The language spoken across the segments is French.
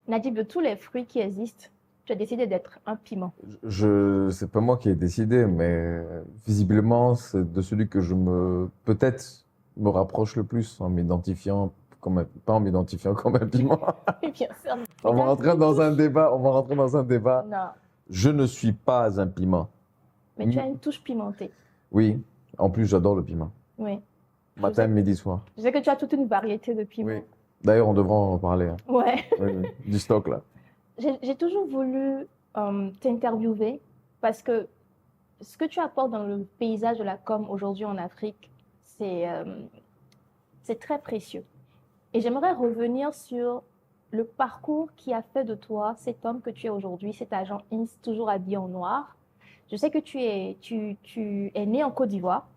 Najib, de tous les fruits qui existent, tu as décidé d'être un piment. C'est pas moi qui ai décidé, mais visiblement, c'est de celui que peut-être, me rapproche le plus en m'identifiant pas en m'identifiant comme un piment. Oui, bien sûr. Mais tu as une touche. On va rentrer dans un débat. Non, Je ne suis pas un piment. mais tu Mm, as une touche pimentée. Oui, en plus, j'adore le piment. Oui. Je Matin, sais, midi, soir. je sais que tu as toute une variété de Oui. piments. D'ailleurs, on devra en reparler, hein. Ouais. Oui, oui. Du stock, là. J'ai toujours voulu t'interviewer parce que ce que tu apportes dans le paysage de la com aujourd'hui en Afrique, c'est c'est très précieux. Et j'aimerais revenir sur le parcours qui a fait de toi cet homme que tu es aujourd'hui, cet agent INS toujours habillé en noir. Je sais que tu es né en Côte d'Ivoire,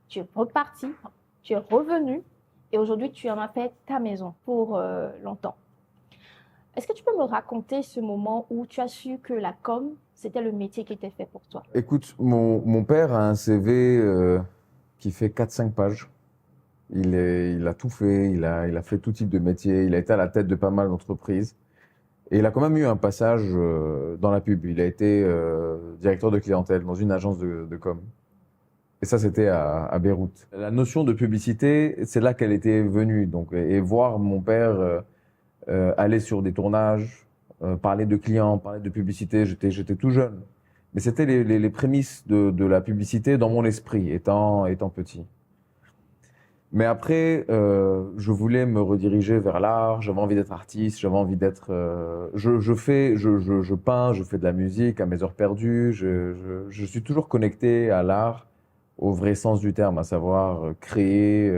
tu es reparti, tu es revenu et aujourd'hui tu en as fait ta maison pour longtemps. Est-ce que tu peux me raconter ce moment où tu as su que la com, c'était le métier qui était fait pour toi? Écoute, mon père a un CV qui fait 4-5 pages. Il a tout fait, il a fait tout type de métier, il a été à la tête de pas mal d'entreprises. Et il a quand même eu un passage dans la pub. Il a été directeur de clientèle dans une agence de com. Et ça, c'était à Beyrouth. La notion de publicité, c'est là qu'elle était venue. Donc, et voir mon père aller sur des tournages, parler de clients, parler de publicité, j'étais tout jeune. Mais c'était les prémices de la publicité dans mon esprit, étant petit. Mais après, je voulais me rediriger vers l'art. J'avais envie d'être artiste. J'avais envie d'être. Je peins. Je fais de la musique à mes heures perdues. Je suis toujours connecté à l'art, au vrai sens du terme, à savoir créer,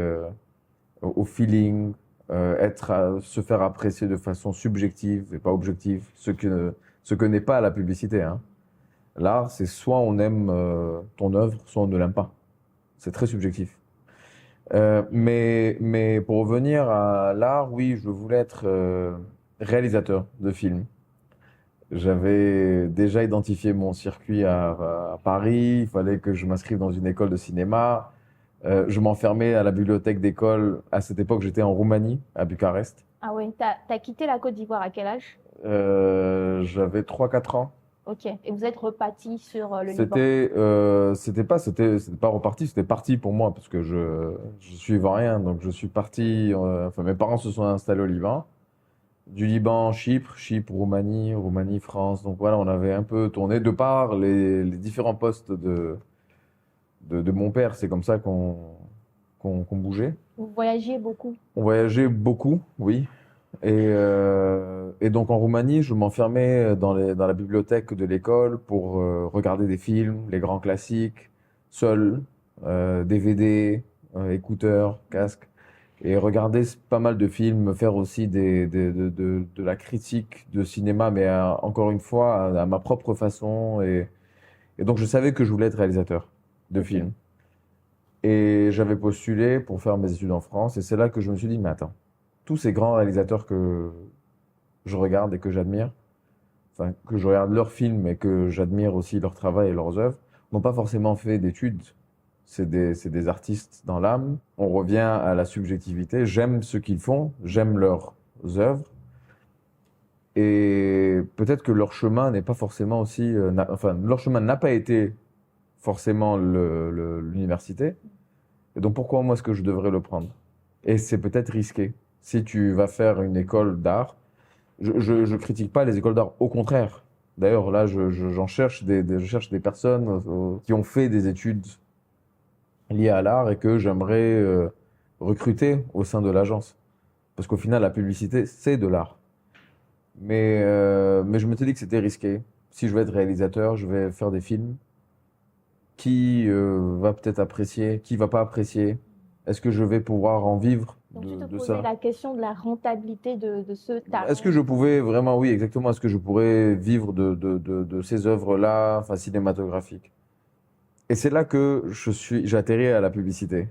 au feeling, se faire apprécier de façon subjective et pas objective, ce que n'est pas la publicité, hein. L'art, c'est soit on aime ton œuvre, soit on ne l'aime pas. C'est très subjectif. Mais pour revenir à l'art, oui, je voulais être réalisateur de films. J'avais déjà identifié mon circuit à Paris. Il fallait que je m'inscrive dans une école de cinéma. Je m'enfermais à la bibliothèque d'école. À cette époque, j'étais en Roumanie, à Bucarest. Ah oui, t'as quitté la Côte d'Ivoire à quel âge? J'avais 3-4 ans. Ok. Et vous êtes reparti sur le Liban. C'était pas reparti, c'était parti pour moi parce que je suis ivoirien, donc je suis parti. Enfin, mes parents se sont installés au Liban. Du Liban, Chypre, Chypre, Roumanie, Roumanie, France. Donc voilà, on avait un peu tourné de par les différents postes de mon père. C'est comme ça qu'on bougeait. Vous voyagez beaucoup. On voyageait beaucoup, oui. Et donc en Roumanie, je m'enfermais dans la bibliothèque de l'école pour regarder des films, les grands classiques, seul, DVD, écouteurs, casque, et regarder pas mal de films, me faire aussi de la critique de cinéma, mais encore une fois, à ma propre façon. Et donc je savais que je voulais être réalisateur de Ok. films. Et j'avais postulé pour faire mes études en France, et c'est là que je me suis dit, mais attends, tous ces grands réalisateurs que je regarde et que j'admire, enfin, que je regarde leurs films et que j'admire aussi leur travail et leurs œuvres, n'ont pas forcément fait d'études. C'est des artistes dans l'âme. On revient à la subjectivité. J'aime ce qu'ils font, j'aime leurs œuvres. Et peut-être que leur chemin n'est pas forcément aussi, enfin, leur chemin n'a pas été forcément l'université. Et donc pourquoi moi est-ce que je devrais le prendre? Et c'est peut-être risqué. Si tu vas faire une école d'art, je critique pas les écoles d'art, au contraire. D'ailleurs, là, j'en cherche je cherche des personnes qui ont fait des études liées à l'art et que j'aimerais recruter au sein de l'agence. Parce qu'au final, la publicité, c'est de l'art. Mais je me suis dit que c'était risqué. Si je vais être réalisateur, je vais faire des films. Qui va peut-être apprécier, qui va pas apprécier? Est-ce que je vais pouvoir en vivre Donc tu te de posais ça? la question de la rentabilité de ce Est-ce talent. que je pouvais vraiment, oui, exactement, est-ce que je pourrais vivre de ces œuvres-là, enfin, cinématographiques? Et c'est là que j'ai atterri à la publicité.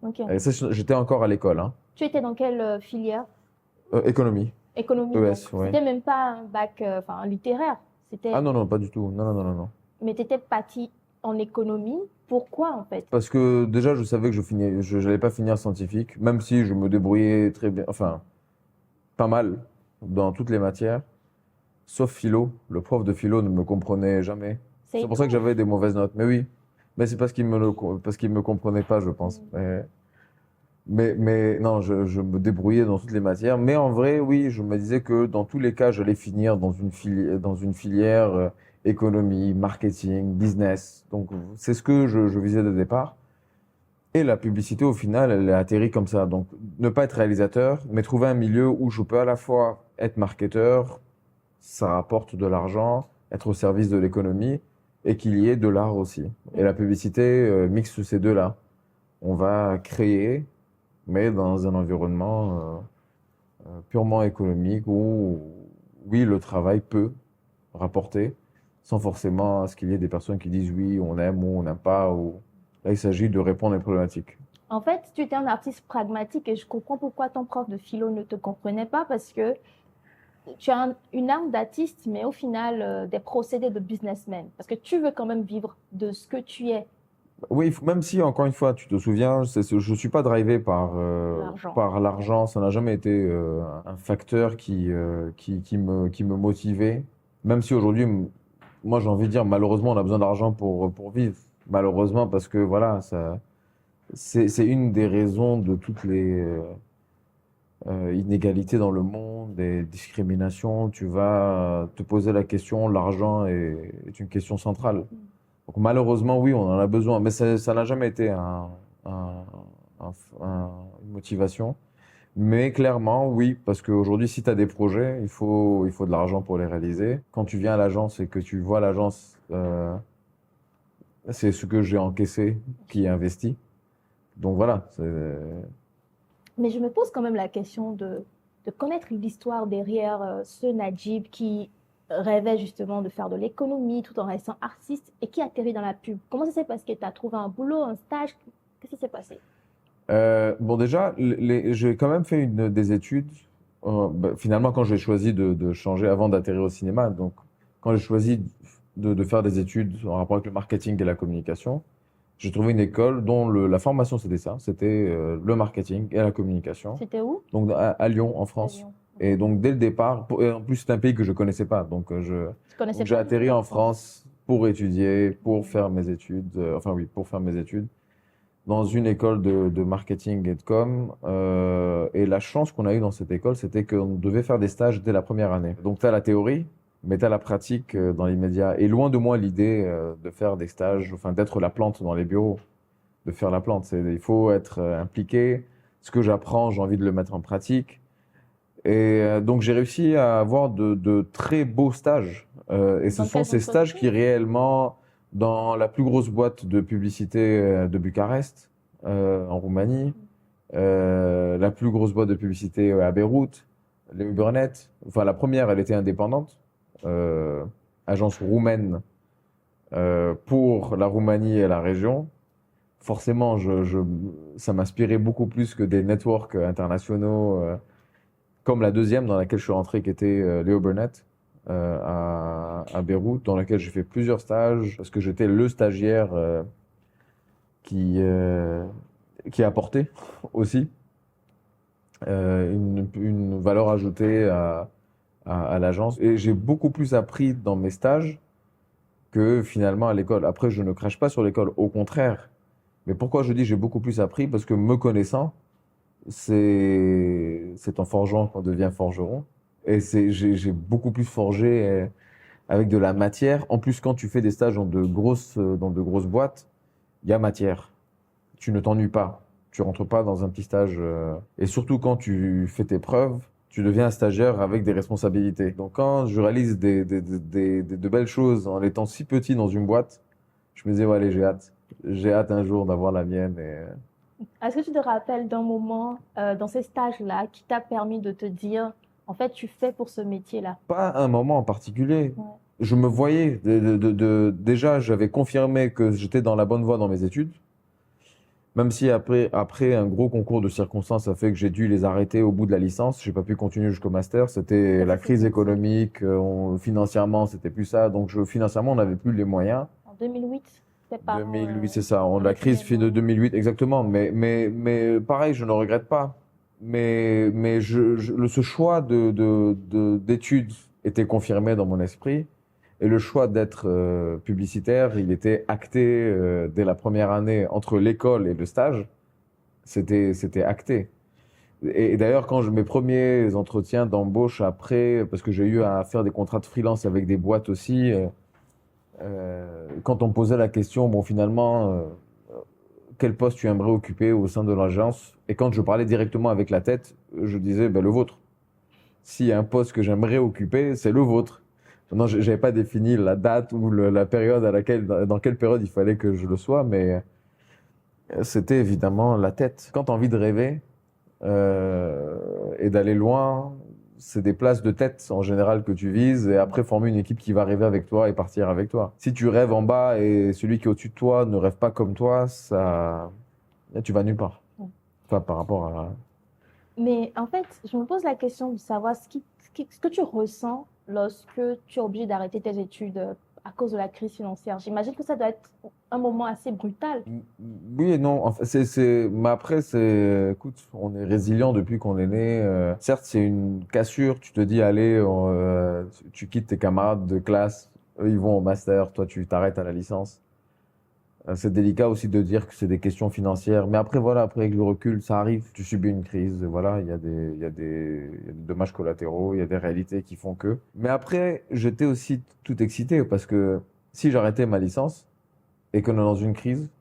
Ok. Et ça, j'étais encore à l'école, hein. Tu étais dans quelle filière? Économie, Économie, donc. ES, ouais. C'était même pas un bac enfin, littéraire. Ah C'était. non, non, pas du tout. Non, non, non, non, non. Mais tu étais parti en économie. Pourquoi en fait? Parce que déjà, je savais que je n'allais pas finir scientifique, même si je me débrouillais très bien, enfin, pas mal. dans toutes les matières, sauf philo. Le prof de philo ne me comprenait jamais. C'est C'est pour ça que étrange. j'avais des mauvaises notes. Mais oui, mais c'est parce qu'il me comprenait pas, je pense. Mm. Mais non, je me débrouillais dans toutes les matières. Mais en vrai, oui, je me disais que dans tous les cas, j'allais finir dans une filière économie, marketing, business. Donc, c'est ce que je visais de départ. Et la publicité, au final, elle a atterri comme ça. Donc, ne pas être réalisateur, mais trouver un milieu où je peux à la fois être marketeur, ça rapporte de l'argent, être au service de l'économie, et qu'il y ait de l'art aussi. Et la Mm. publicité mixe ces deux-là. On va créer, mais dans un environnement purement économique où, oui, le travail peut rapporter, sans forcément à ce qu'il y ait des personnes qui disent oui, on aime ou on n'aime pas. Ou... Là, il s'agit de répondre à des problématiques. En fait, tu étais un artiste pragmatique et je comprends pourquoi ton prof de philo ne te comprenait pas parce que tu as une âme d'artiste, mais au final, des procédés de businessman. Parce que tu veux quand même vivre de ce que tu es, Oui, même si, encore une fois, tu te souviens, je suis pas drivé l'argent. par l'argent. Ça n'a jamais été un facteur qui me motivait. Même si aujourd'hui, moi, j'ai envie de dire, malheureusement, on a besoin d'argent pour vivre. Malheureusement, parce que voilà, c'est une des raisons de toutes les inégalités dans le monde, des discriminations. Tu vas te poser la question, l'argent est une question centrale. Donc malheureusement, oui, on en a besoin, mais ça n'a jamais été un- un- une motivation. Mais clairement, oui, parce qu'aujourd'hui, si tu as des projets, il faut de l'argent pour les réaliser. Quand tu viens à l'agence et que tu vois l'agence, c'est ce que j'ai encaissé qui est investi. Donc voilà, Mais je me pose quand même la question de connaître l'histoire derrière ce Najib qui rêvait justement de faire de l'économie tout en restant artiste et qui atterrit dans la pub. Comment ça s'est passé? Tu as trouvé un boulot, un stage? Qu'est-ce qui s'est passé? bon déjà, j'ai quand même fait des études. Bah, finalement, quand j'ai choisi de changer avant d'atterrir au cinéma, donc quand j'ai choisi de faire des études en rapport avec le marketing et la communication, j'ai trouvé une école dont la formation c'était ça, c'était le marketing et la communication. C'était où? Donc à Lyon, en À France. Lyon. Et Ok. donc dès le départ, et en plus c'est un pays que je connaissais pas, Tu connaissais donc j'ai pas du tout atterri la en France. France pour étudier, pour Mhm. faire mes études, enfin oui, pour faire mes études dans une école de marketing et de com. Et la chance qu'on a eue dans cette école, c'était qu'on devait faire des stages dès la première année. Donc, tu as la théorie, mais tu as la pratique dans l'immédiat. Et loin de moi l'idée de faire des stages, enfin d'être la plante dans les bureaux, de faire la plante. Il faut être impliqué. Ce que j'apprends, j'ai envie de le mettre en pratique. Et donc, j'ai réussi à avoir de très beaux stages. Et ce Dans sont quelles ces stages qui entreprises? réellement, dans la plus grosse boîte de publicité de Bucarest, en Roumanie, la plus grosse boîte de publicité à Beyrouth, les Ubernet. Enfin, la première, elle était indépendante, euh, agence roumaine pour la Roumanie et la région. Forcément, ça m'inspirait beaucoup plus que des networks internationaux, comme la deuxième dans laquelle je suis rentré, qui était Léo Burnett à Beyrouth, dans laquelle j'ai fait plusieurs stages, parce que j'étais le stagiaire qui, euh, qui apportait aussi une valeur ajoutée à l'agence. Et j'ai beaucoup plus appris dans mes stages que finalement à l'école. Après, je ne crache pas sur l'école, au contraire. Mais pourquoi je dis j'ai beaucoup plus appris? Parce que me connaissant, c'est en forgeant qu'on devient forgeron. Et j'ai beaucoup plus forgé avec de la matière. En plus, quand tu fais des stages dans de grosses boîtes, il y a matière. Tu ne t'ennuies pas. Tu rentres pas dans un petit stage. Et surtout quand tu fais tes preuves, tu deviens un stagiaire avec des responsabilités. Donc quand je réalise de belles choses en étant si petit dans une boîte, je me disais, ouais, allez, j'ai hâte. J'ai hâte un jour d'avoir la mienne. Est-ce que tu te rappelles d'un moment dans ces stages-là qui t'a permis de te dire, en fait, tu fais pour ce métier-là? Pas un moment en particulier. Ouais. Je me voyais. Déjà, j'avais confirmé que j'étais dans la bonne voie dans mes études. Même si après un gros concours de circonstances a fait que j'ai dû les arrêter au bout de la licence, j'ai pas pu continuer jusqu'au master. C'était Qu'est-ce la qui s'est crise passé? économique, financièrement, c'était plus ça. Donc financièrement, on n'avait plus les moyens. En 2008, tes parents 2008, c'est ça. en La étaient crise fin de témoins. 2008, exactement. Mais pareil, je ne regrette pas. ce choix d'études était confirmé dans mon esprit. Et le choix d'être publicitaire, il était acté dès la première année entre l'école et le stage. C'était acté. Et d'ailleurs, mes premiers entretiens d'embauche après, parce que j'ai eu à faire des contrats de freelance avec des boîtes aussi, quand on me posait la question, bon, finalement, quel poste tu aimerais occuper au sein de l'agence? Et quand je parlais directement avec la tête, je disais, ben, le vôtre. S'il y a un poste que j'aimerais occuper, c'est le vôtre. Non, j'avais pas défini la date ou la période dans quelle période il fallait que je le sois, mais c'était évidemment la tête. Quand tu as envie de rêver et d'aller loin, c'est des places de tête en général que tu vises et après former une équipe qui va rêver avec toi et partir avec toi. Si tu rêves en bas et celui qui est au-dessus de toi ne rêve pas comme toi, tu vas nulle part. Enfin, par rapport à... Mais en fait, je me pose la question de savoir ce que tu ressens lorsque tu es obligé d'arrêter tes études à cause de la crise financière. J'imagine que ça doit être un moment assez brutal. Oui et non. Enfin, mais après, écoute, on est résilient depuis qu'on est né. Certes, c'est une cassure. Tu te dis, allez, tu quittes tes camarades de classe. Eux, ils vont au master. Toi, tu t'arrêtes à la licence. C'est délicat aussi de dire que c'est des questions financières. Mais après, voilà, après, avec le recul, ça arrive. Tu subis une crise. Voilà, il y a des dommages collatéraux. Il y a des réalités qui font que. Mais après, j'étais aussi tout excité parce que si j'arrêtais ma licence et qu'on est dans une crise,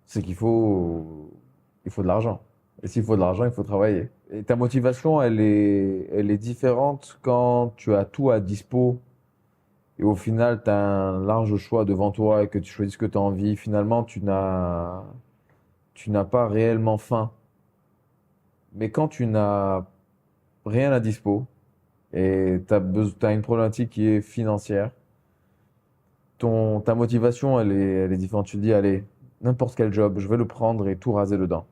c'est il faut de l'argent. Et s'il faut de l'argent, il faut travailler. Et ta motivation, elle est différente quand tu as tout à dispo et au final, tu as un large choix devant toi et que tu choisis ce que tu as envie. Finalement, tu n'as pas réellement faim. Mais quand tu n'as rien à dispo et tu as une problématique qui est financière, ta motivation, elle est différente. Tu te dis, allez, n'importe quel job, je vais le prendre et tout raser dedans.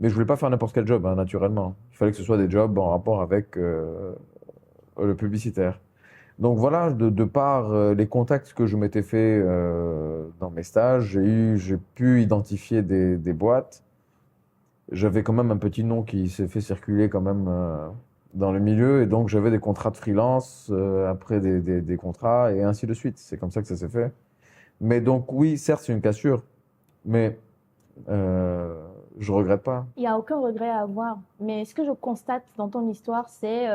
Mais je voulais pas faire n'importe quel job, hein, naturellement. Il fallait que ce soit des jobs en rapport avec le publicitaire. Donc voilà, de par les contacts que je m'étais fait dans mes stages, j'ai pu identifier des boîtes. J'avais quand même un petit nom qui s'est fait circuler quand même dans le milieu, et donc j'avais des contrats de freelance, après des contrats, et ainsi de suite. C'est comme ça que ça s'est fait. Mais donc oui, certes, c'est une cassure, mais je regrette pas. Il n'y a aucun regret à avoir. Mais ce que je constate dans ton histoire, c'est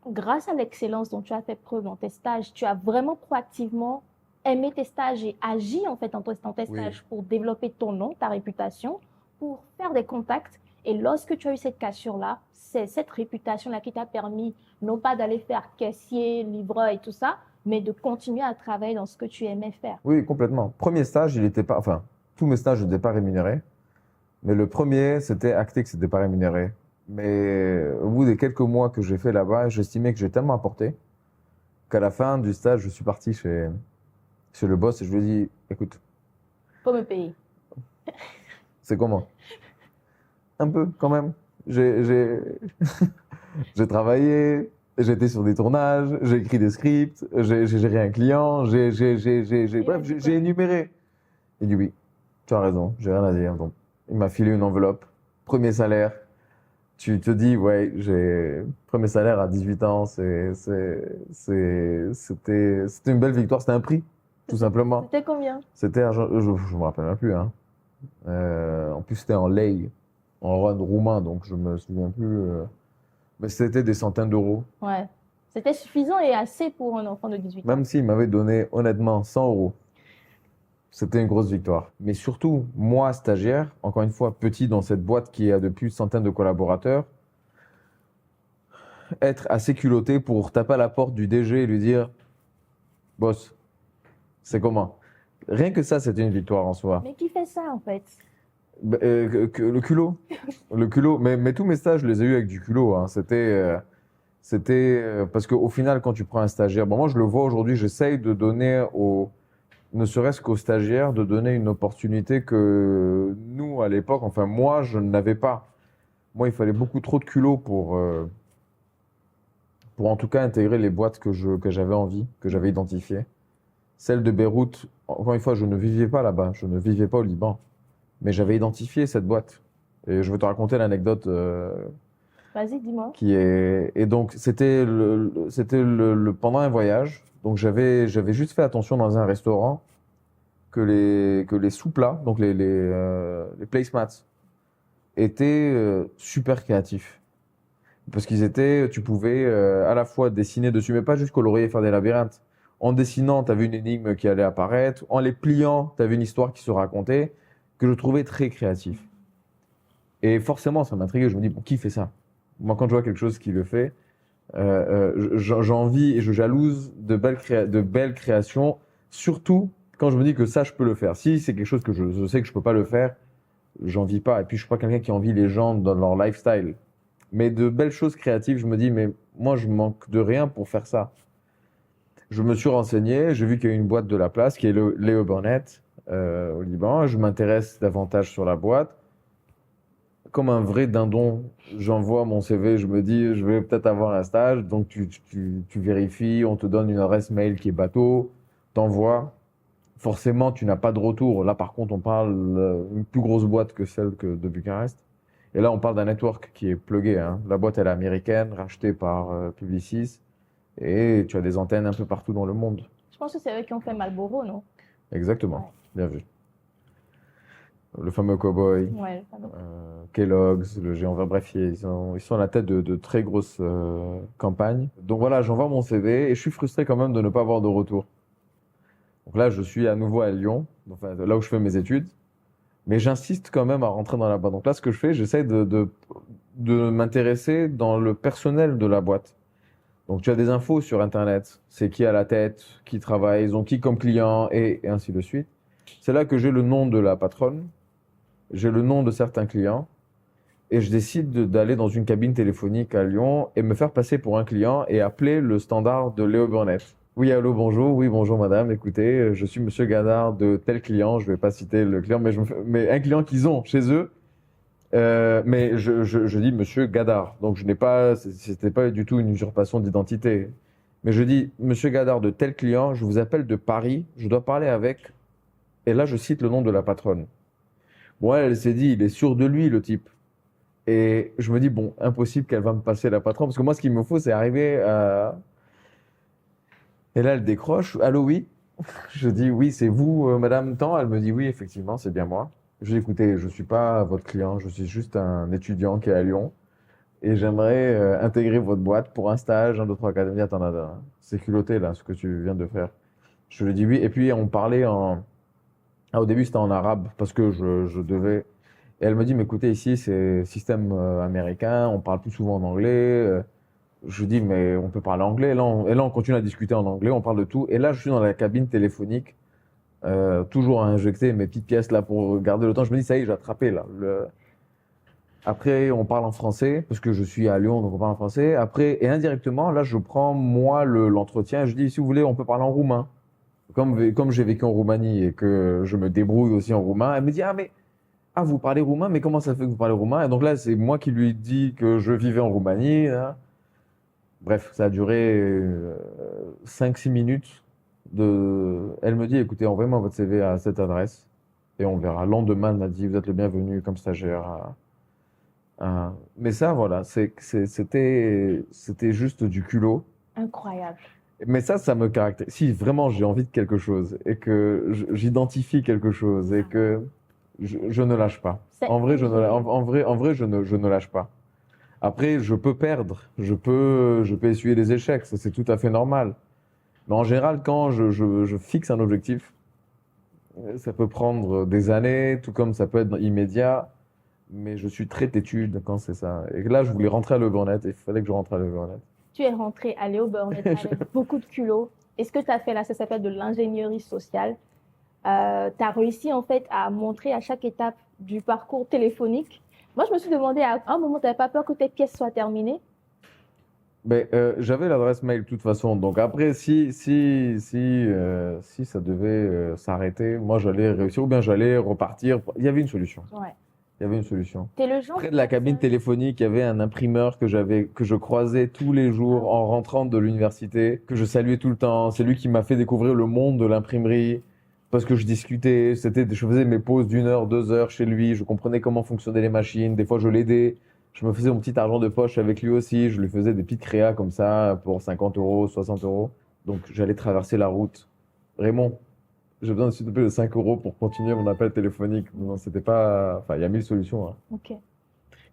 grâce à l'excellence dont tu as fait preuve dans tes stages, tu as vraiment proactivement aimé tes stages et agi en fait dans tes Oui. stages pour développer ton nom, ta réputation, pour faire des contacts. Et lorsque tu as eu cette cassure-là, c'est cette réputation-là qui t'a permis non pas d'aller faire caissier, livreur et tout ça, mais de continuer à travailler dans ce que tu aimais faire. Oui, complètement. Premier stage, il était pas, enfin, tous mes stages n'étaient pas rémunérés, mais le premier, c'était acté que c'était pas rémunéré. Mais au bout des quelques mois que j'ai fait là-bas, j'estimais que j'ai tellement apporté qu'à la fin du stage, je suis parti chez le boss et je lui ai dit, écoute, Faut me payer. c'est comment? Un peu, quand même. J'ai j'ai travaillé, j'étais sur des tournages, j'ai écrit des scripts, j'ai géré un client, bref, j'ai énuméré. Il dit oui, tu as raison, j'ai rien à dire. Donc, il m'a filé une enveloppe, premier salaire. Tu te dis, ouais, premier salaire à 18 ans, c'était une belle victoire, c'était un prix, tout simplement. C'était combien? C'était, je me rappelle même plus, hein. En plus, c'était en lei, en run roumain, donc je me souviens plus. Mais c'était des centaines d'euros. Ouais. C'était suffisant et assez pour un enfant de 18 ans. Même s'il m'avait donné, honnêtement, 100 euros. C'était une grosse victoire. Mais surtout, moi, stagiaire, encore une fois, petit dans cette boîte qui a depuis centaines de collaborateurs, être assez culotté pour taper à la porte du DG et lui dire, boss, c'est comment? Rien que ça, c'était une victoire en soi. Mais qui fait ça en fait? Le culot. Le culot. Mais tous mes stages, je les ai eus avec du culot, hein. Parce qu'au final, quand tu prends un stagiaire, bon, moi, je le vois aujourd'hui, j'essaye de donner ne serait-ce qu'aux stagiaires, de donner une opportunité que nous, à l'époque, enfin, moi, je n'avais pas. Moi, il fallait beaucoup trop de culot pour en tout cas intégrer les boîtes que j'avais envie, que j'avais identifiées. Celle de Beyrouth, encore une fois, je ne vivais pas là-bas, je ne vivais pas au Liban, mais j'avais identifié cette boîte. Et je vais te raconter l'anecdote Vas-y, dis-moi. qui est. Et donc, pendant un voyage. Donc, j'avais juste fait attention dans un restaurant que les sous-plats, donc les placemats, étaient super créatifs. Parce tu pouvais à la fois dessiner dessus, mais pas juste colorier et faire des labyrinthes. En dessinant, tu avais une énigme qui allait apparaître. En les pliant, tu avais une histoire qui se racontait, que je trouvais très créatif. Et forcément, ça m'intriguait. Je me dis, bon, qui fait ça? Moi, quand je vois quelque chose qui le fait, j'envie et je jalouse de belles créations, surtout quand je me dis que ça, je peux le faire. Si c'est quelque chose que je sais que je peux pas le faire, j'envie pas. Et puis, je suis pas quelqu'un qui envie les gens dans leur lifestyle. Mais de belles choses créatives, je me dis, mais moi, je manque de rien pour faire ça. Je me suis renseigné, j'ai vu qu'il y a une boîte de la place qui est le Léo Burnett au Liban. Je m'intéresse davantage sur la boîte. Comme un vrai dindon, j'envoie mon CV, je me dis, je vais peut-être avoir un stage. Donc, tu vérifies, on te donne une adresse mail qui est bateau, t'envoies. Forcément, tu n'as pas de retour. Là, par contre, on parle une plus grosse boîte que celle de Bucarest. Et là, on parle d'un network qui est plugué, hein. La boîte, elle est américaine, rachetée par Publicis. Et tu as des antennes un peu partout dans le monde. Je pense que c'est eux qui ont fait Marlboro, non? Exactement. Bien vu. Le fameux cowboy, Ouais, le fameux. Kellogg's, le géant vert, bref, ils sont à la tête de très grosses campagnes. Donc voilà, j'envoie mon CV et je suis frustré quand même de ne pas avoir de retour. Donc là, je suis à nouveau à Lyon, enfin, là où je fais mes études, mais j'insiste quand même à rentrer dans la boîte. Donc là, ce que je fais, j'essaie de m'intéresser dans le personnel de la boîte. Donc tu as des infos sur Internet, c'est qui à la tête, qui travaille, ils ont qui comme client et ainsi de suite. C'est là que j'ai le nom de la patronne, j'ai le nom de certains clients et je décide d'aller dans une cabine téléphonique à Lyon et me faire passer pour un client et appeler le standard de Léo Burnett. Oui, allô, bonjour. Oui, bonjour madame. Écoutez, je suis monsieur Gadard de tel client, je vais pas citer le client, mais un client qu'ils ont chez eux. Mais je dis Monsieur Gadard, donc je n'ai pas, c'était pas du tout une usurpation d'identité. Mais je dis Monsieur Gadard de tel client, je vous appelle de Paris, je dois parler avec. Et là, je cite le nom de la patronne. Bon, elle s'est dit, il est sûr de lui, le type. Et je me dis bon, impossible qu'elle va me passer la patronne, parce que moi, ce qu'il me faut, c'est arriver à. Et là, elle décroche. Allô, oui. Je dis oui, c'est vous, Madame Tan. Elle me dit oui, effectivement, c'est bien moi. Je dis écoutez, je suis pas votre client, je suis juste un étudiant qui est à Lyon et j'aimerais intégrer votre boîte pour un stage, 1, 2, 3, 4. Elle me dit attends, attends, c'est culotté là, ce que tu viens de faire. Je lui dis oui. Et puis on parlait au début c'était en arabe parce que je devais. Et elle me dit mais écoutez ici c'est système américain, on parle plus souvent en anglais. Je lui dis mais on peut parler anglais. Et là on continue à discuter en anglais, on parle de tout. Et là je suis dans la cabine téléphonique. Toujours à injecter mes petites pièces là pour garder le temps. Je me dis, ça y est, j'ai attrapé là. Après, on parle en français parce que je suis à Lyon, donc on parle en français. Après, et indirectement, là, je prends moi l'entretien. Je dis, si vous voulez, on peut parler en roumain. Comme j'ai vécu en Roumanie et que je me débrouille aussi en roumain, elle me dit, vous parlez roumain, mais comment ça fait que vous parlez roumain? Et donc là, c'est moi qui lui dis que je vivais en Roumanie, hein. Bref, ça a duré 5-6 minutes. Elle me dit, écoutez, envoyez-moi votre CV à cette adresse et on verra. Le lendemain, elle m'a dit, vous êtes le bienvenu comme stagiaire. Mais ça, voilà, c'était juste du culot. Incroyable. Mais ça me caractérise. Si vraiment j'ai envie de quelque chose et que j'identifie quelque chose et que je ne lâche pas. C'est En vrai, ingénieux. en vrai, je ne lâche pas. Après, je peux perdre, je peux essuyer des échecs, ça c'est tout à fait normal. Mais en général, quand je fixe un objectif, ça peut prendre des années, tout comme ça peut être immédiat, mais je suis très têtu quand c'est ça. Et là, je voulais rentrer à Le Burnett et il fallait que je rentre à Le Burnett. Tu es rentré à Léo Burnett avec beaucoup de culot. Et ce que tu as fait là, ça s'appelle de l'ingénierie sociale. Tu as réussi en fait à montrer à chaque étape du parcours téléphonique. Moi, je me suis demandé à un moment, tu n'avais pas peur que tes pièces soient terminées? Mais j'avais l'adresse mail de toute façon, donc après, si ça devait s'arrêter, moi j'allais réussir ou bien j'allais repartir. Il y avait une solution. Ouais. Il y avait une solution. T'es le genre Près de de la cabine personne- téléphonique, il y avait un imprimeur que je croisais tous les jours en rentrant de l'université, que je saluais tout le temps. C'est lui qui m'a fait découvrir le monde de l'imprimerie. Parce que je discutais, je faisais mes pauses d'une heure, 2 heures chez lui, je comprenais comment fonctionnaient les machines, des fois je l'aidais, je me faisais mon petit argent de poche avec lui aussi, je lui faisais des petites créas comme ça pour 50 euros, 60 euros. Donc j'allais traverser la route. Raymond, j'ai besoin s'il te plaît de 5 euros pour continuer mon appel téléphonique. Non, c'était pas. Enfin, il y a 1000 solutions, hein. Ok,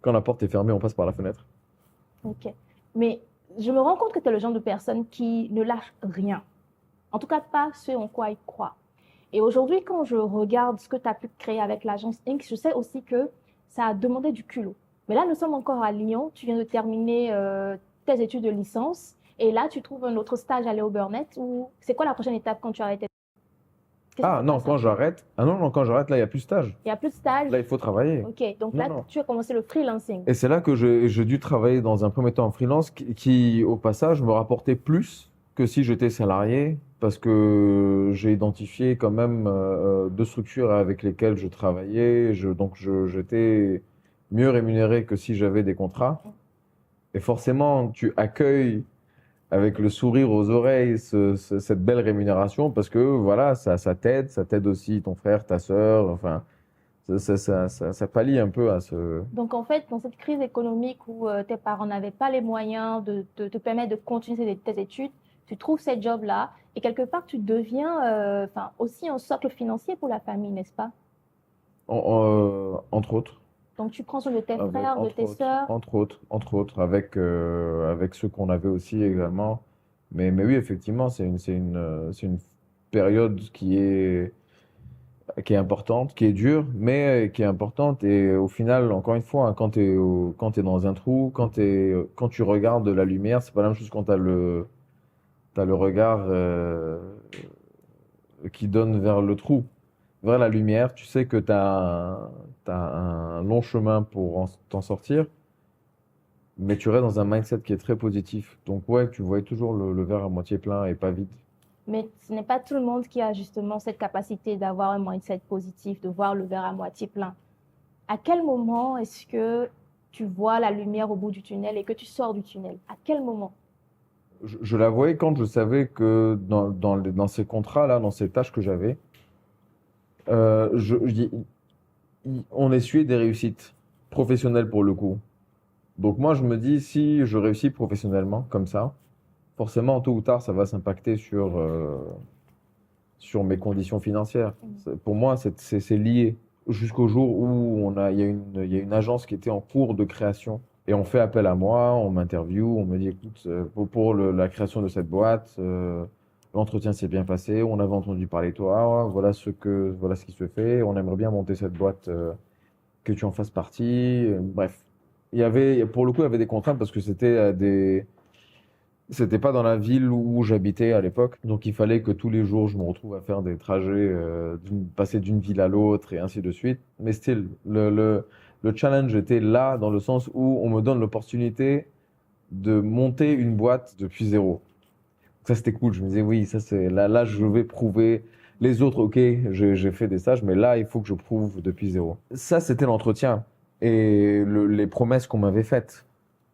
Quand la porte est fermée, on passe par la fenêtre. ok. Mais je me rends compte que tu es le genre de personne qui ne lâche rien. En tout cas, pas ce en quoi il croit. Et aujourd'hui, quand je regarde ce que tu as pu créer avec l'agence Inc., je sais aussi que ça a demandé du culot. Mais là, nous sommes encore à Lyon. Tu viens de terminer tes études de licence. Et là, tu trouves un autre stage à aller au Burnett ou c'est quoi la prochaine étape quand tu arrêtes? Qu'est-ce qui Ah se non, passe quand après? j'arrête. Ah non, non, quand j'arrête, là, il n'y a plus de stage. Il n'y a plus de stage. Là, il faut travailler. Ok, donc Non, là, non. tu as commencé le freelancing. Et c'est là que j'ai dû travailler dans un premier temps en freelance au passage, me rapportait plus que si j'étais salarié, parce que j'ai identifié quand même deux structures avec lesquelles je travaillais. J'étais mieux rémunéré que si j'avais des contrats. Et forcément, tu accueilles avec le sourire aux oreilles cette belle rémunération parce que voilà, ça t'aide aussi ton frère, ta sœur, enfin, ça pallie un peu à ce. Donc, en fait, dans cette crise économique où tes parents n'avaient pas les moyens de te permettre de continuer tes études, tu trouves ces jobs-là et quelque part, tu deviens enfin, aussi un socle financier pour la famille, n'est-ce pas? Entre autres, Donc, tu prends soin de tes frères, de tes sœurs. entre autres, avec ceux qu'on avait aussi également. Mais oui, effectivement, c'est une période qui est importante, qui est dure, mais qui est importante. Et au final, encore une fois, hein, quand t'es dans un trou, quand tu regardes la lumière, c'est pas la même chose quand t'as le regard qui donne vers le trou, vers la lumière. Tu sais que t'as un long chemin pour t'en sortir, mais tu restes dans un mindset qui est très positif. Donc ouais, tu vois toujours le verre à moitié plein et pas vide. Mais ce n'est pas tout le monde qui a justement cette capacité d'avoir un mindset positif, de voir le verre à moitié plein. À quel moment est-ce que tu vois la lumière au bout du tunnel et que tu sors du tunnel? À quel moment? Je la voyais quand je savais que dans ces contrats-là, dans ces tâches que j'avais, on essuyait des réussites professionnelles pour le coup. Donc moi, je me dis, si je réussis professionnellement comme ça, forcément, tôt ou tard, ça va s'impacter sur mes conditions financières. Pour moi, c'est lié jusqu'au jour où il y a une agence qui était en cours de création. Et on fait appel à moi, on m'interviewe, on me dit, écoute, la création de cette boîte, l'entretien s'est bien passé, on avait entendu parler de toi, voilà ce qui se fait, on aimerait bien monter cette boîte, que tu en fasses partie. Bref, pour le coup, il y avait des contraintes parce que c'était pas dans la ville où j'habitais à l'époque, donc il fallait que tous les jours je me retrouve à faire des trajets, passer d'une ville à l'autre et ainsi de suite. Mais still, le challenge était là dans le sens où on me donne l'opportunité de monter une boîte depuis zéro. Ça c'était cool. Je me disais oui, ça c'est là je vais prouver. Les autres, ok, j'ai fait des stages, mais là il faut que je prouve depuis zéro. Ça c'était l'entretien et les promesses qu'on m'avait faites,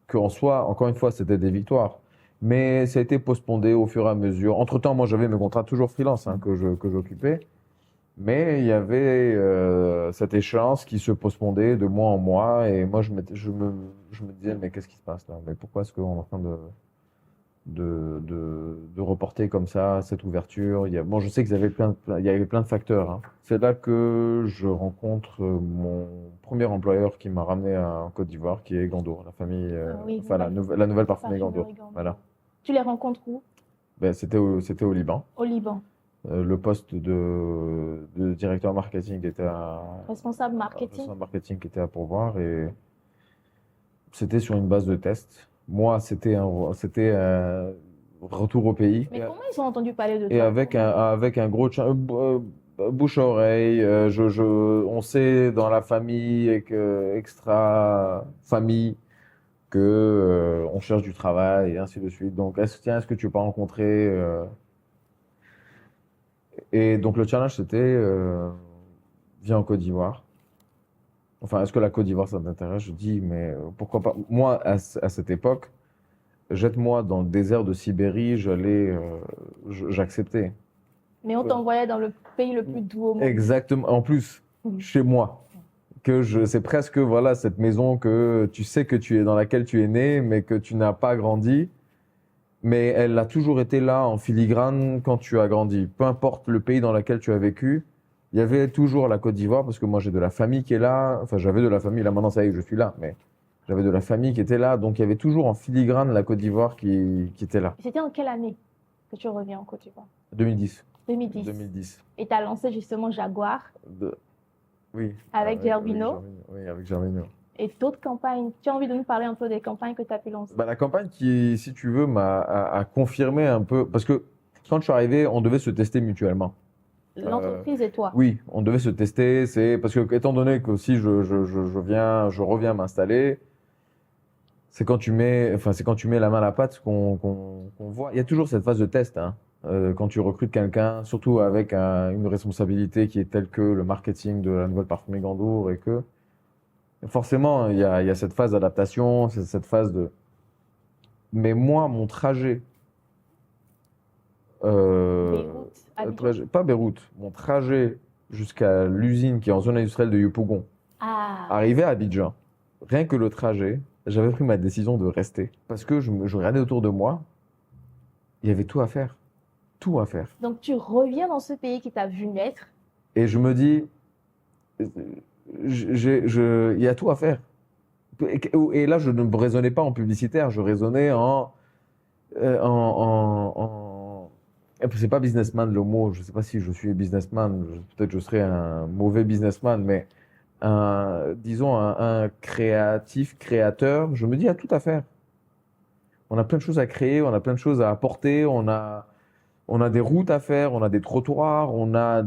qu'en soi, encore une fois, c'était des victoires. Mais ça a été postponé au fur et à mesure. Entre-temps, moi, j'avais mes contrats toujours freelance hein, que j'occupais. Mais il y avait cette échéance qui se postponait de mois en mois. Et moi, je me disais, mais qu'est-ce qui se passe là? Mais pourquoi est-ce qu'on est en train de reporter comme ça cette ouverture? Bon, je sais il y avait plein de facteurs, hein. C'est là que je rencontre mon premier employeur qui m'a ramené en Côte d'Ivoire, qui est Gandour, la famille, Ah oui, enfin la nouvelle parfumée Gandour. parfumerie Gandour. Voilà. Tu les rencontres où? Ben, c'était au Liban. Au Liban. Le poste de directeur marketing Responsable marketing. était à pourvoir et c'était sur une base de test. Moi, c'était un retour au pays. Mais comment ils ont entendu parler de Et toi? avec un gros bouche à oreille, on sait dans la famille et que extra famille que on cherche du travail et ainsi de suite. Donc, est-ce que tu veux pas rencontrer Et donc le challenge c'était viens en Côte d'Ivoire. Enfin, est-ce que la Côte d'Ivoire ça t'intéresse? Je dis mais pourquoi pas? Moi à cette époque, jette-moi dans le désert de Sibérie, j'acceptais. Mais on t'envoyait dans le pays le plus doux au monde. Exactement. En plus, chez moi, c'est presque voilà cette maison que tu sais que tu es dans laquelle tu es né, mais que tu n'as pas grandi. Mais elle a toujours été là en filigrane quand tu as grandi. Peu importe le pays dans lequel tu as vécu, il y avait toujours la Côte d'Ivoire parce que moi j'ai de la famille qui est là. Enfin, j'avais de la famille. Là maintenant ça y est, je suis là, mais j'avais de la famille qui était là. Donc il y avait toujours en filigrane la Côte d'Ivoire qui était là. C'était en quelle année que tu reviens en Côte d'Ivoire? 2010. 2010. 2010. Et tu as lancé justement Jaguar Oui. avec Gerbino. Oui, avec Gerbino. Et d'autres campagnes. Tu as envie de nous parler un peu des campagnes que tu as pu lancer? La campagne qui, si tu veux, a confirmé un peu. Parce que quand je suis arrivé, on devait se tester mutuellement. L'entreprise et toi? Oui, on devait se tester. C'est parce que, étant donné que si je reviens m'installer, c'est quand tu mets la main à la pâte qu'on voit. Il y a toujours cette phase de test, hein. Quand tu recrutes quelqu'un, surtout avec une responsabilité qui est telle que le marketing de la nouvelle parfumerie Gandour et que forcément, il y a cette phase d'adaptation, cette phase de. Mais moi, mon trajet, pas Beyrouth, mon trajet jusqu'à l'usine qui est en zone industrielle de Yopougon, arrivé à Abidjan, rien que le trajet, j'avais pris ma décision de rester parce que je regardais autour de moi, il y avait tout à faire. Tout à faire. Donc tu reviens dans ce pays qui t'a vu naître. Et je me dis, il y a tout à faire. Et là, je ne raisonnais pas en publicitaire, je raisonnais c'est pas businessman le mot, je sais pas si je suis businessman, peut-être je serais un mauvais businessman, mais disons un créatif, créateur, je me dis, il y a tout à faire. On a plein de choses à créer, on a plein de choses à apporter, on a des routes à faire, on a des trottoirs, on a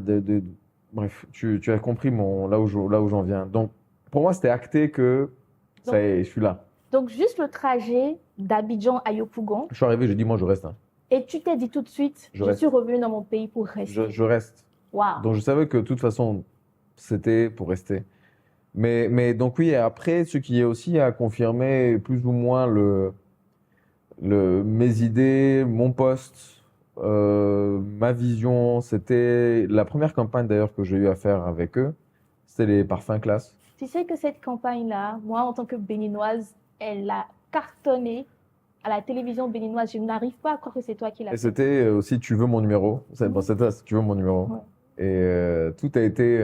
bref, tu as compris là où j'en viens. Donc, pour moi, c'était acté que ça y est, je suis là. Donc, juste le trajet d'Abidjan à Yopougon. Je suis arrivé, j'ai dit, moi, je reste. Hein. Et tu t'es dit tout de suite, je suis revenu dans mon pays pour rester. Je reste. Wow. Donc, je savais que de toute façon, c'était pour rester. Mais donc, oui, et après, ce qui est aussi à confirmer plus ou moins mes idées, mon poste, ma vision, c'était la première campagne d'ailleurs que j'ai eu à faire avec eux, c'était les parfums classe. Tu sais que cette campagne-là, moi en tant que béninoise, elle a cartonné à la télévision béninoise. Je n'arrive pas à croire que c'est toi qui l'as fait. Et c'était aussi Tu veux mon numéro. C'était Tu veux mon numéro. Ouais. Et tout a été.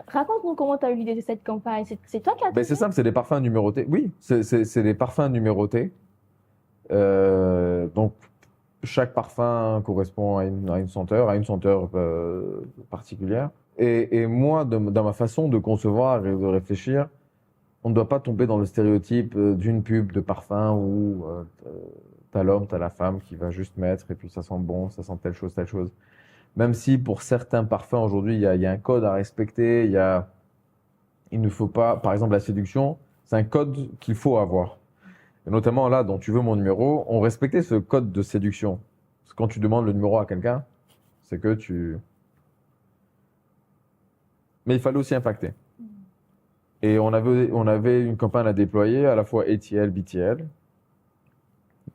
Raconte-nous comment tu as eu l'idée de cette campagne. C'est toi qui as fait c'est simple, c'est des parfums numérotés. Oui, c'est des parfums numérotés. Donc, chaque parfum correspond à une senteur, particulière. Et moi, dans ma façon de concevoir et de réfléchir, on ne doit pas tomber dans le stéréotype d'une pub de parfum où t'as l'homme, t'as la femme qui va juste mettre et puis ça sent bon, ça sent telle chose, telle chose. Même si pour certains parfums aujourd'hui, il y a un code à respecter, il ne faut pas, par exemple la séduction, c'est un code qu'il faut avoir. Et notamment là, dont Tu veux mon numéro, on respectait ce code de séduction. Parce que quand tu demandes le numéro à quelqu'un, c'est que tu... Mais il fallait aussi impacter. Et on avait une campagne à déployer, à la fois ATL, BTL.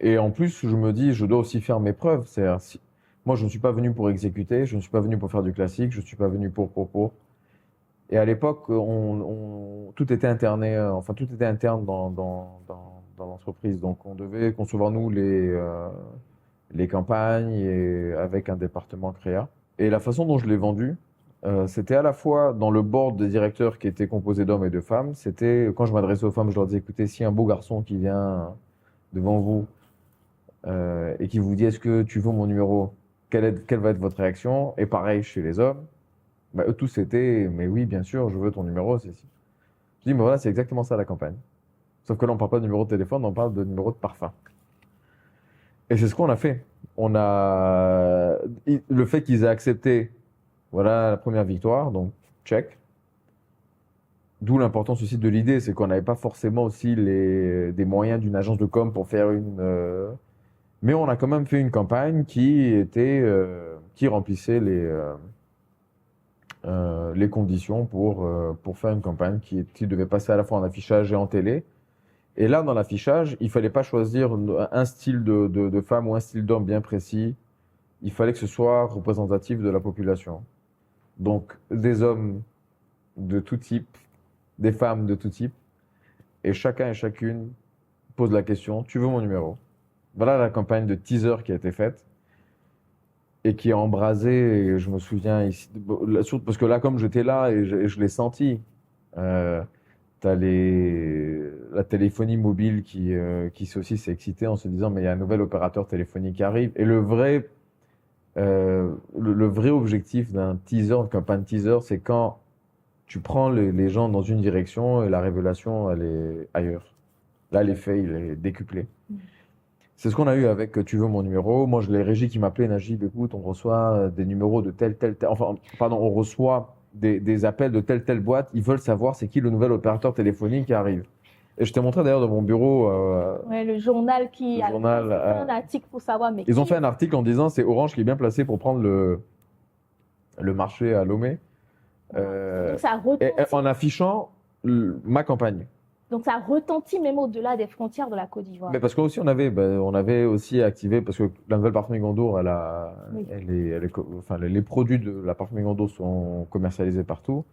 Et en plus, je me dis, je dois aussi faire mes preuves. C'est-à-dire, moi, je ne suis pas venu pour exécuter, je ne suis pas venu pour faire du classique, je ne suis pas venu pour. Et à l'époque, tout était interné, tout était interne dans l'entreprise. Donc, on devait concevoir, nous, les campagnes et avec un département créa. Et la façon dont je l'ai vendu, c'était à la fois dans le board des directeurs qui était composé d'hommes et de femmes. C'était, quand je m'adressais aux femmes, je leur disais, écoutez, si un beau garçon qui vient devant vous et qui vous dit, est-ce que tu veux mon numéro, quelle va être votre réaction? Et pareil chez les hommes. Eux tous c'était, mais oui, bien sûr, je veux ton numéro, c'est si. Je dis, mais voilà, c'est exactement ça la campagne. Sauf que là, on parle pas de numéro de téléphone, on parle de numéro de parfum. Et c'est ce qu'on a fait. Le fait qu'ils aient accepté, voilà la première victoire, donc check. D'où l'importance aussi de l'idée, c'est qu'on n'avait pas forcément aussi des moyens d'une agence de com pour faire mais on a quand même fait une campagne qui remplissait les conditions pour faire une campagne qui devait passer à la fois en affichage et en télé. Et là, dans l'affichage, il fallait pas choisir un style de femme ou un style d'homme bien précis. il fallait que ce soit représentatif de la population. Donc, des hommes de tout type, des femmes de tout type, et chacun et chacune pose la question, tu veux mon numéro? Voilà la campagne de teaser qui a été faite et qui a embrasé, et je me souviens ici, surtout parce que là, comme j'étais là et je l'ai senti, t'as la téléphonie mobile qui aussi s'est excitée en se disant, mais il y a un nouvel opérateur téléphonique qui arrive. Et le vrai objectif d'un teaser, d'une campagne teaser, c'est quand tu prends les gens dans une direction et la révélation, elle est ailleurs. Là, l'effet, il est décuplé. C'est ce qu'on a eu avec Tu veux mon numéro. Moi, je l'ai régie qui m'appelait, Najib, écoute, on reçoit des numéros de tel. Enfin, pardon, on reçoit des appels de telle boîte. Ils veulent savoir c'est qui le nouvel opérateur téléphonique qui arrive. Et je t'ai montré d'ailleurs dans mon bureau. Ouais, le journal qui Le a journal, fait un article pour savoir, mais ils ont qui fait un article en disant c'est Orange qui est bien placé pour prendre le marché à Lomé. Donc ça retentit. En affichant ma campagne. Donc ça retentit même au-delà des frontières de la Côte d'Ivoire. Mais parce qu'on avait aussi activé, parce que la nouvelle parfumerie Gondour, Oui. enfin, les produits de la parfumerie Gondour sont commercialisés partout.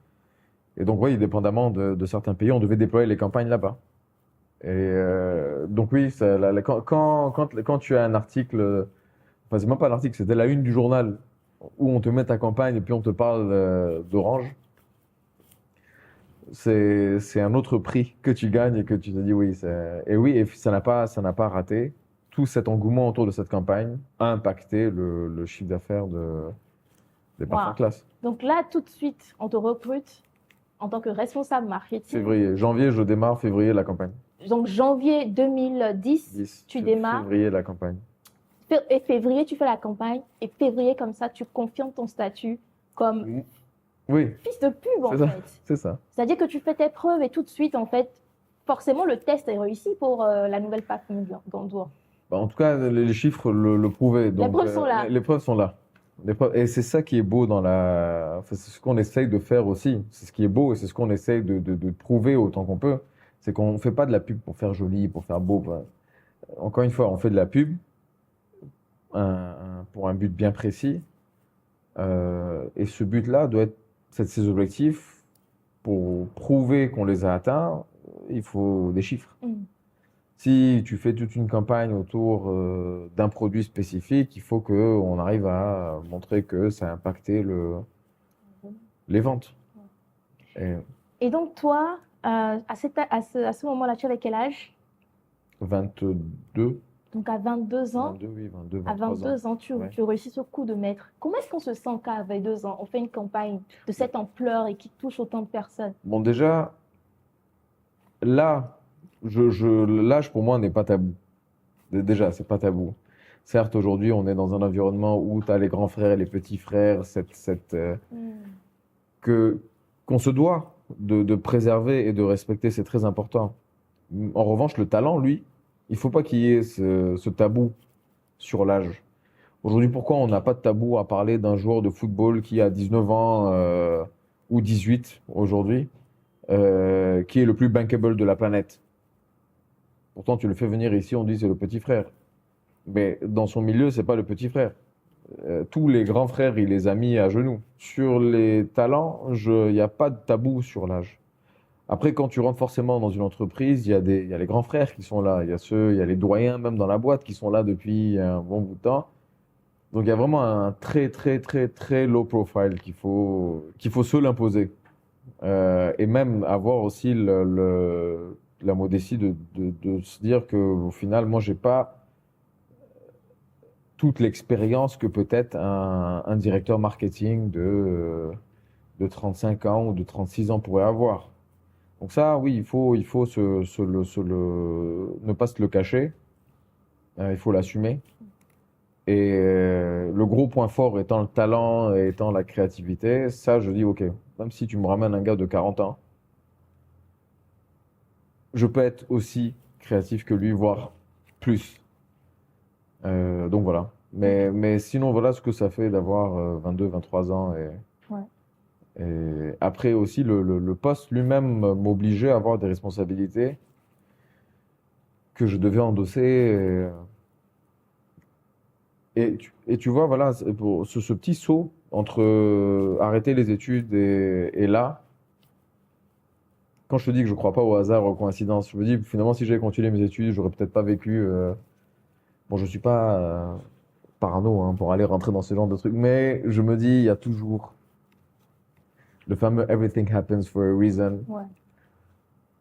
Et donc, oui, dépendamment de certains pays, on devait déployer les campagnes là-bas. Et donc, oui, quand tu as un article, enfin, c'est même pas un article, c'était la une du journal où on te met ta campagne et puis on te parle d'Orange. C'est un autre prix que tu gagnes et que tu te dis oui. Et ça n'a pas raté. Tout cet engouement autour de cette campagne a impacté le chiffre d'affaires des parfums classe. Donc là, tout de suite, on te recrute en tant que responsable marketing. Janvier, je démarre, février, la campagne. Donc janvier 2010, tu démarres. Février, la campagne. Et février, tu fais la campagne. Et février, comme ça, tu confirmes ton statut comme fils de pub, en fait. C'est ça. C'est-à-dire que tu fais tes preuves et tout de suite, en fait, forcément, le test est réussi pour la nouvelle parfumerie Gondour. En tout cas, les chiffres le prouvaient. Donc, les preuves sont là. Les preuves sont là. Et c'est ça qui est beau c'est ce qu'on essaye de faire aussi. C'est ce qui est beau et c'est ce qu'on essaye de prouver autant qu'on peut. C'est qu'on ne fait pas de la pub pour faire joli, pour faire beau. Encore une fois, on fait de la pub pour un but bien précis. Et ce but-là doit être ces objectifs. Pour prouver qu'on les a atteints, il faut des chiffres. Si tu fais toute une campagne autour d'un produit spécifique, il faut qu'on arrive à montrer que ça a impacté les ventes. Et donc, toi, à ce moment-là, tu avais quel âge? 22. Donc, à 22 ans, 22, oui, 22, à 22 ans, tu réussis ce coup de maître. Comment est-ce qu'on se sent qu'à 22 ans, on fait une campagne de cette ampleur et qui touche autant de personnes? Bon, déjà, l'âge pour moi n'est pas tabou. Déjà, c'est pas tabou. Certes, aujourd'hui, on est dans un environnement où tu as les grands frères et les petits frères, qu'on se doit de préserver et de respecter, c'est très important. En revanche, le talent, lui, il faut pas qu'il y ait ce tabou sur l'âge. Aujourd'hui, pourquoi on n'a pas de tabou à parler d'un joueur de football qui a 19 ans ou 18 aujourd'hui, qui est le plus bankable de la planète? Pourtant, tu le fais venir ici, on dit c'est le petit frère. Mais dans son milieu, c'est pas le petit frère. Tous les grands frères, il les a mis à genoux. Sur les talents, il n'y a pas de tabou sur l'âge. Après, quand tu rentres forcément dans une entreprise, il y a les grands frères qui sont là. Il y a les doyens même dans la boîte qui sont là depuis un bon bout de temps. Donc, il y a vraiment un très, très, très, très low profile qu'il faut se l'imposer. Et même avoir aussi la modestie de se dire qu'au final, moi, j'ai pas toute l'expérience que peut-être un directeur marketing de 35 ans ou de 36 ans pourrait avoir. Donc ça, oui, il faut ne pas se le cacher. Il faut l'assumer. Et le gros point fort étant le talent et étant la créativité, ça, je dis, OK, même si tu me ramènes un gars de 40 ans, je peux être aussi créatif que lui, voire plus. Donc voilà. Mais sinon, voilà ce que ça fait d'avoir 22, 23 ans. Et après aussi, le poste lui-même m'obligeait à avoir des responsabilités que je devais endosser. Et tu vois, voilà, pour ce petit saut entre arrêter les études et là, quand je te dis que je crois pas au hasard, aux coïncidences, je me dis finalement si j'avais continué mes études, j'aurais peut-être pas vécu. Bon, je suis pas parano hein, pour aller rentrer dans ce genre de trucs, mais je me dis il y a toujours le fameux Everything happens for a reason, Ouais,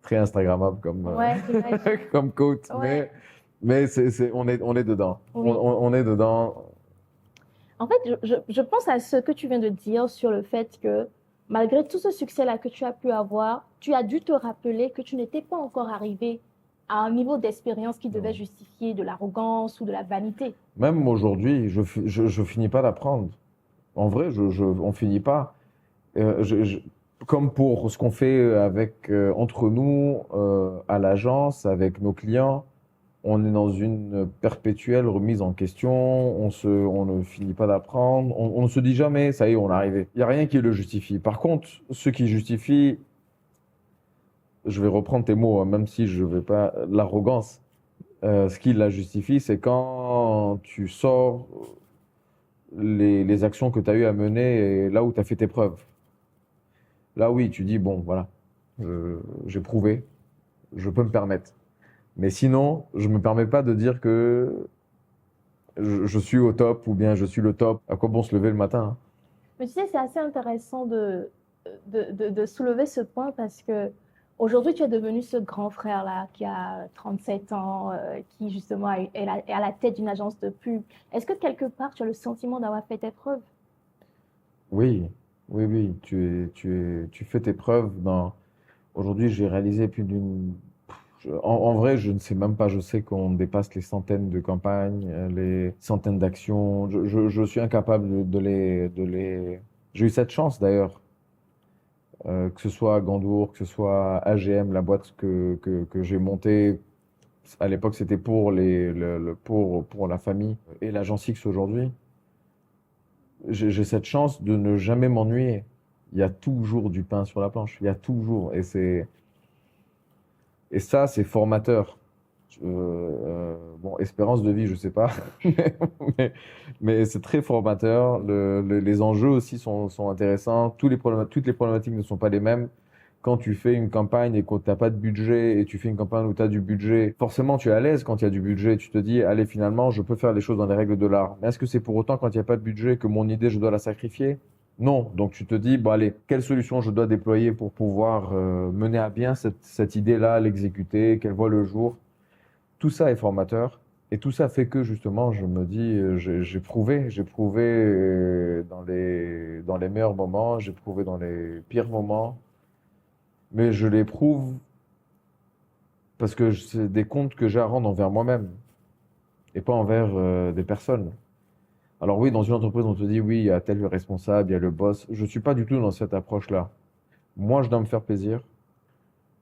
très Instagrammable comme ouais, j'imagine. comme quote, Ouais, mais on est dedans, oui. on est dedans. En fait, je pense à ce que tu viens de dire sur le fait que malgré tout ce succès-là que tu as pu avoir, tu as dû te rappeler que tu n'étais pas encore arrivé à un niveau d'expérience qui devait Non. justifier de l'arrogance ou de la vanité. Même aujourd'hui, je finis pas d'apprendre. En vrai, on finit pas. Comme pour ce qu'on fait avec entre nous à l'agence, avec nos clients, on est dans une perpétuelle remise en question. On ne finit pas d'apprendre. On ne se dit jamais, ça y est, on est arrivé. Il y a rien qui le justifie. Par contre, ce qui justifie, je vais reprendre tes mots, hein, même si je vais pas, l'arrogance. Ce qui la justifie, c'est quand tu sors les actions que tu as eu à mener et là où tu as fait tes preuves. Là, oui, tu dis, bon, voilà, j'ai prouvé, je peux me permettre. Mais sinon, je me permets pas de dire que je suis au top ou bien je suis le top. À quoi bon se lever le matin, hein? Mais tu sais, c'est assez intéressant de soulever ce point parce que aujourd'hui, tu es devenu ce grand frère-là qui a 37 ans, qui justement est à la tête d'une agence de pub. Est-ce que quelque part, tu as le sentiment d'avoir fait tes preuves? Oui, oui, tu fais tes preuves dans. Aujourd'hui, j'ai réalisé plus d'une. En vrai, je ne sais même pas. Je sais qu'on dépasse les centaines de campagnes, les centaines d'actions. Je suis incapable de les. J'ai eu cette chance d'ailleurs, que ce soit Gandour, que ce soit AGM, la boîte que j'ai montée. À l'époque, c'était pour pour la famille et l'agence X aujourd'hui. J'ai cette chance de ne jamais m'ennuyer. Il y a toujours du pain sur la planche. Il y a toujours. Et ça, c'est formateur. Bon, espérance de vie, je sais pas. mais, mais c'est très formateur. Les enjeux aussi sont intéressants. Toutes les problématiques ne sont pas les mêmes. Quand tu fais une campagne et que tu n'as pas de budget et tu fais une campagne où tu as du budget, forcément tu es à l'aise quand il y a du budget. Tu te dis, allez, finalement, je peux faire les choses dans les règles de l'art. Mais est-ce que c'est pour autant quand il n'y a pas de budget que mon idée, je dois la sacrifier? Non. Donc tu te dis, bon, allez, quelle solution je dois déployer pour pouvoir mener à bien cette idée-là, l'exécuter, qu'elle voit le jour? Tout ça est formateur. Et tout ça fait que justement, je me dis, j'ai prouvé dans les meilleurs moments, j'ai prouvé dans les pires moments. Mais je l'éprouve parce que c'est des comptes que j'ai à rendre envers moi-même et pas envers des personnes. Alors oui, dans une entreprise, on te dit oui, il y a tel responsable, il y a le boss. Je suis pas du tout dans cette approche-là. Moi, je dois me faire plaisir.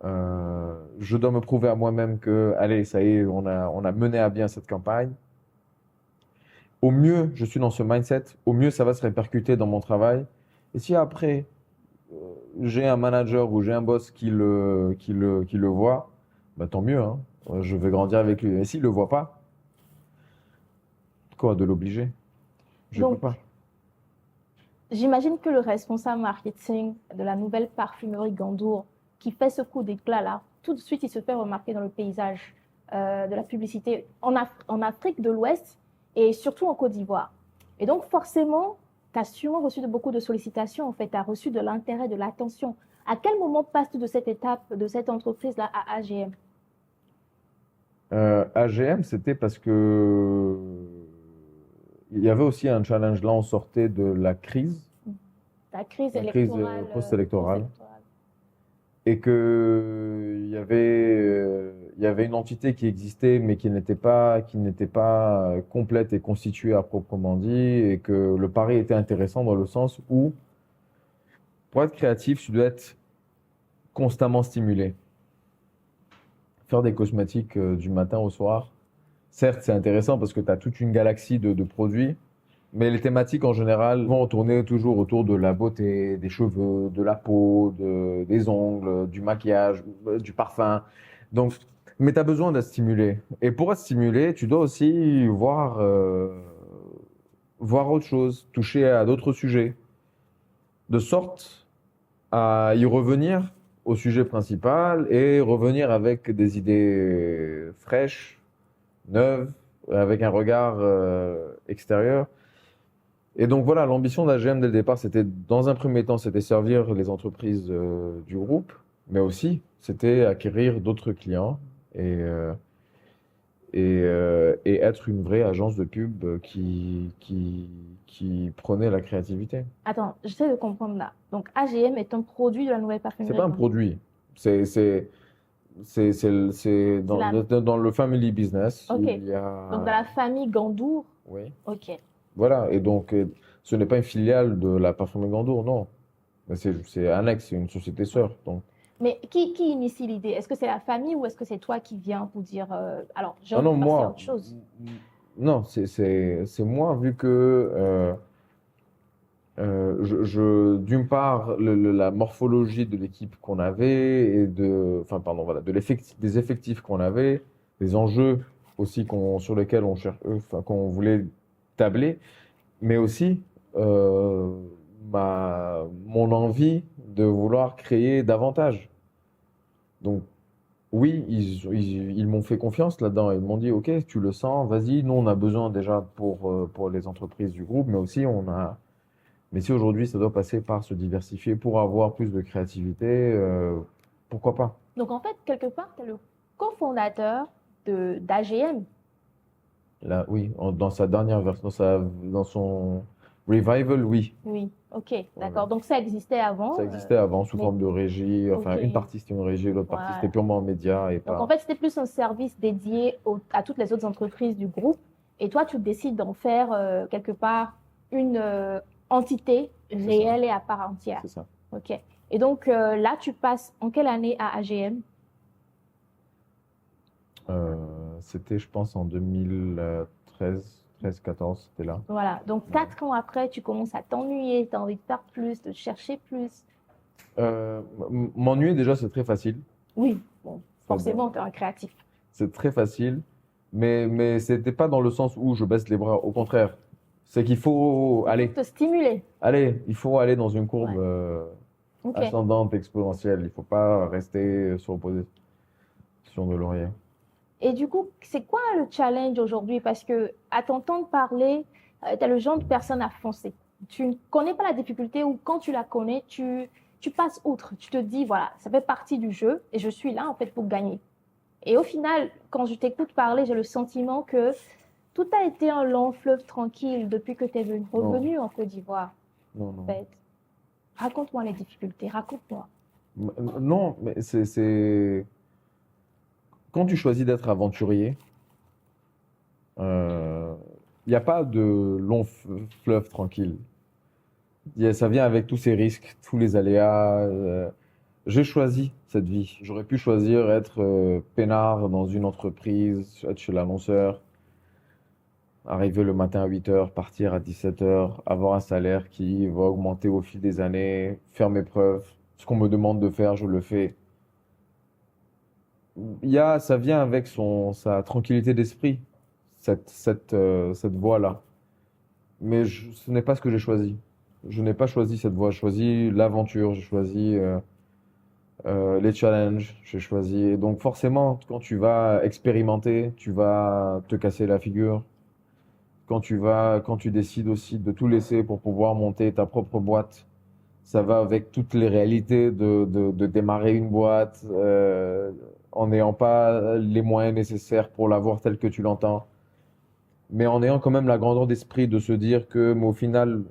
Je dois me prouver à moi-même que, allez, ça y est, on a mené à bien cette campagne. Au mieux, je suis dans ce mindset. Au mieux, ça va se répercuter dans mon travail. Et si après, j'ai un manager ou j'ai un boss qui le voit, bah, tant mieux, hein. Je vais grandir avec lui. Et s'il le voit pas, quoi, de l'obliger? Je peux Donc, pas. j'imagine que le responsable marketing de la nouvelle parfumerie Gandour, qui fait ce coup d'éclat-là, tout de suite, il se fait remarquer dans le paysage de la publicité en Afrique de l'Ouest et surtout en Côte d'Ivoire. Et donc, forcément, tu as sûrement reçu beaucoup de sollicitations, en fait, tu as reçu de l'intérêt, de l'attention. À quel moment passes-tu de cette étape, de cette entreprise-là à AGM? AGM, c'était parce que il y avait aussi un challenge. Là, on sortait de La crise la crise électorale, post-électorale, post-électorale. et que il y avait une entité qui existait, mais qui n'était pas complète et constituée à proprement dit, et que le pari était intéressant dans le sens où, pour être créatif, tu dois être constamment stimulé. Faire des cosmétiques du matin au soir, certes, c'est intéressant parce que tu as toute une galaxie de produits, mais les thématiques en général vont tourner toujours autour de la beauté, des cheveux, de la peau, des ongles, du maquillage, du parfum. Donc, mais tu as besoin d'être stimulé. Et pour être stimulé, tu dois aussi voir voir autre chose, toucher à d'autres sujets, de sorte à y revenir au sujet principal et revenir avec des idées fraîches, neuves, avec un regard extérieur. Et donc voilà, l'ambition d'AGM dès le départ, c'était dans un premier temps, c'était servir les entreprises du groupe, mais aussi c'était acquérir d'autres clients et, euh, et être une vraie agence de pub qui prenait la créativité. Attends, j'essaie de comprendre là. Donc, AGM est un produit de la nouvelle C'est parfumerie pas un Gandour. produit, c'est C'est la... dans le family business, Ok. il y Donc, dans a... la famille Gandour, Oui. ok. Voilà, et donc ce n'est pas une filiale de la parfumerie Gandour, non. Mais c'est annexe, c'est une société sœur. Donc... Mais qui initie l'idée? Est-ce que c'est la famille ou est-ce que c'est toi qui viens pour dire alors j'ai Ah envie non, de passer à moi, autre chose? non, c'est moi, vu que d'une part, la morphologie de l'équipe qu'on avait et enfin, pardon, voilà, des effectifs qu'on avait, des enjeux aussi sur lesquels enfin, qu'on voulait tabler, mais aussi euh, mon envie de vouloir créer davantage. Donc, oui, ils m'ont fait confiance là-dedans. Ils m'ont dit, OK, tu le sens, vas-y. Nous, on a besoin déjà pour les entreprises du groupe, mais aussi mais si aujourd'hui ça doit passer par se diversifier pour avoir plus de créativité, pourquoi pas? Donc en fait, quelque part, tu es le cofondateur de d'AGM. Là, oui, dans sa dernière version, dans son revival, oui. Oui, ok, d'accord. Voilà. Donc ça existait Ça avant, existait avant sous mais forme de régie. ok, Enfin, une partie c'était une régie, l'autre partie c'était voilà. purement média et Donc en pas. fait, c'était plus un service dédié à toutes les autres entreprises du groupe. Et toi, tu décides d'en faire quelque part une entité C'est ça, réelle et à part entière. c'est ça. Ok. Et donc là, tu passes en quelle année à AGM? C'était, je pense, en 2013, 13-14, c'était là. Voilà. Donc Ouais. 4 ans après, tu commences à t'ennuyer, tu as envie de faire plus, de chercher plus. M'ennuyer déjà, c'est très facile. Oui, bon, Ça, bon, forcément, tu es un créatif. c'est très facile, mais c'était pas dans le sens où je baisse les bras. Au contraire, c'est qu'il faut Il faut aller, te stimuler. il faut aller dans une courbe Ouais. Ok. ascendante, exponentielle. Il faut pas rester sur position de laurier. Et du coup, c'est quoi le challenge aujourd'hui? Parce que à t'entendre parler, tu es le genre de personne à foncer. Tu ne connais pas la difficulté ou quand tu la connais, tu passes outre. Tu te dis, voilà, ça fait partie du jeu et je suis là en fait pour gagner. Et au final, quand je t'écoute parler, j'ai le sentiment que tout a été un long fleuve tranquille depuis que tu es Non, revenu en Côte d'Ivoire. non, En non. fait, raconte-moi les difficultés, raconte-moi. Non, mais quand tu choisis d'être aventurier, il n'y a pas de long fleuve tranquille. Ça vient avec tous ces risques, tous les aléas. J'ai choisi cette vie. J'aurais pu choisir être peinard dans une entreprise, être chez l'annonceur, arriver le matin à 8 heures, partir à 17 heures, avoir un salaire qui va augmenter au fil des années, faire mes preuves. Ce qu'on me demande de faire, je le fais. Ça vient avec sa tranquillité d'esprit, cette voie-là. Mais ce n'est pas ce que j'ai choisi. Je n'ai pas choisi cette voie. J'ai choisi l'aventure, j'ai choisi les challenges, j'ai choisi. Et donc forcément, quand tu vas expérimenter, tu vas te casser la figure. Quand tu décides aussi de tout laisser pour pouvoir monter ta propre boîte, ça va avec toutes les réalités de démarrer une boîte en n'ayant pas les moyens nécessaires pour l'avoir tel que tu l'entends, mais en ayant quand même la grandeur d'esprit de se dire que, mais au final,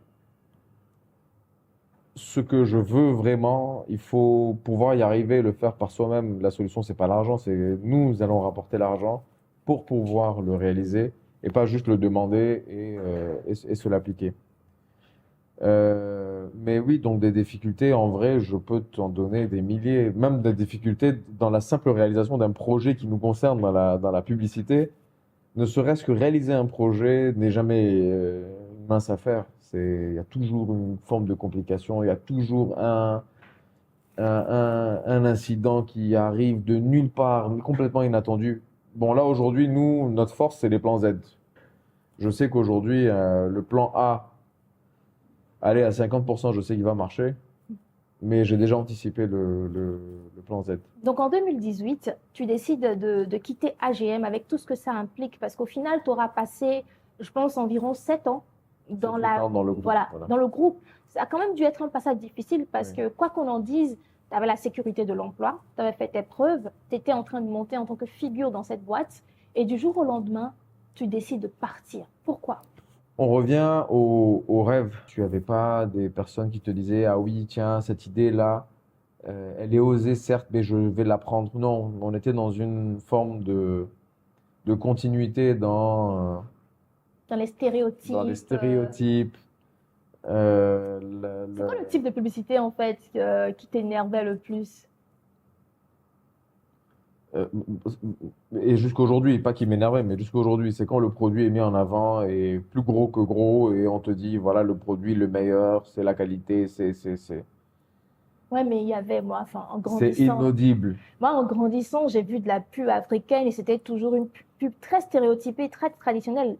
ce que je veux vraiment, il faut pouvoir y arriver, le faire par soi-même. La solution, c'est pas l'argent, c'est nous allons rapporter l'argent pour pouvoir le réaliser et pas juste le demander et se l'appliquer. Mais oui, donc des difficultés, en vrai, je peux t'en donner des milliers, même des difficultés dans la simple réalisation d'un projet qui nous concerne dans la publicité. Ne serait-ce que réaliser un projet n'est jamais une mince affaire. Il y a toujours une forme de complication, il y a toujours un incident qui arrive de nulle part, complètement inattendu. Bon, là, aujourd'hui, nous, notre force, c'est les plans Z. Je sais qu'aujourd'hui, le plan A, aller à 50%, je sais qu'il va marcher, mais j'ai déjà anticipé le plan Z. Donc en 2018, tu décides de quitter AGM avec tout ce que ça implique, parce qu'au final, tu auras passé, je pense, environ 7 ans dans 7-8 ans dans le groupe. voilà, Voilà. dans le groupe. Ça a quand même dû être un passage difficile parce Oui. que, quoi qu'on en dise, tu avais la sécurité de l'emploi, tu avais fait tes preuves, tu étais en train de monter en tant que figure dans cette boîte, et du jour au lendemain, tu décides de partir. Pourquoi? On revient au rêve. Tu n'avais pas des personnes qui te disaient, ah oui, tiens, cette idée-là, elle est osée, certes, mais je vais la prendre. Non, on était dans une forme de continuité Dans les dans les stéréotypes. stéréotypes. C'est quoi le type de publicité, en fait, qui t'énervait le plus? Euh, et jusqu'aujourd'hui, pas qui m'énervait, mais jusqu'aujourd'hui, c'est quand le produit est mis en avant et plus gros que gros et on te dit, voilà, le produit le meilleur, c'est la qualité, Ouais, mais il y avait, moi, enfin, c'est inaudible. en grandissant, j'ai vu de la pub africaine et c'était toujours une pub très stéréotypée, très traditionnelle.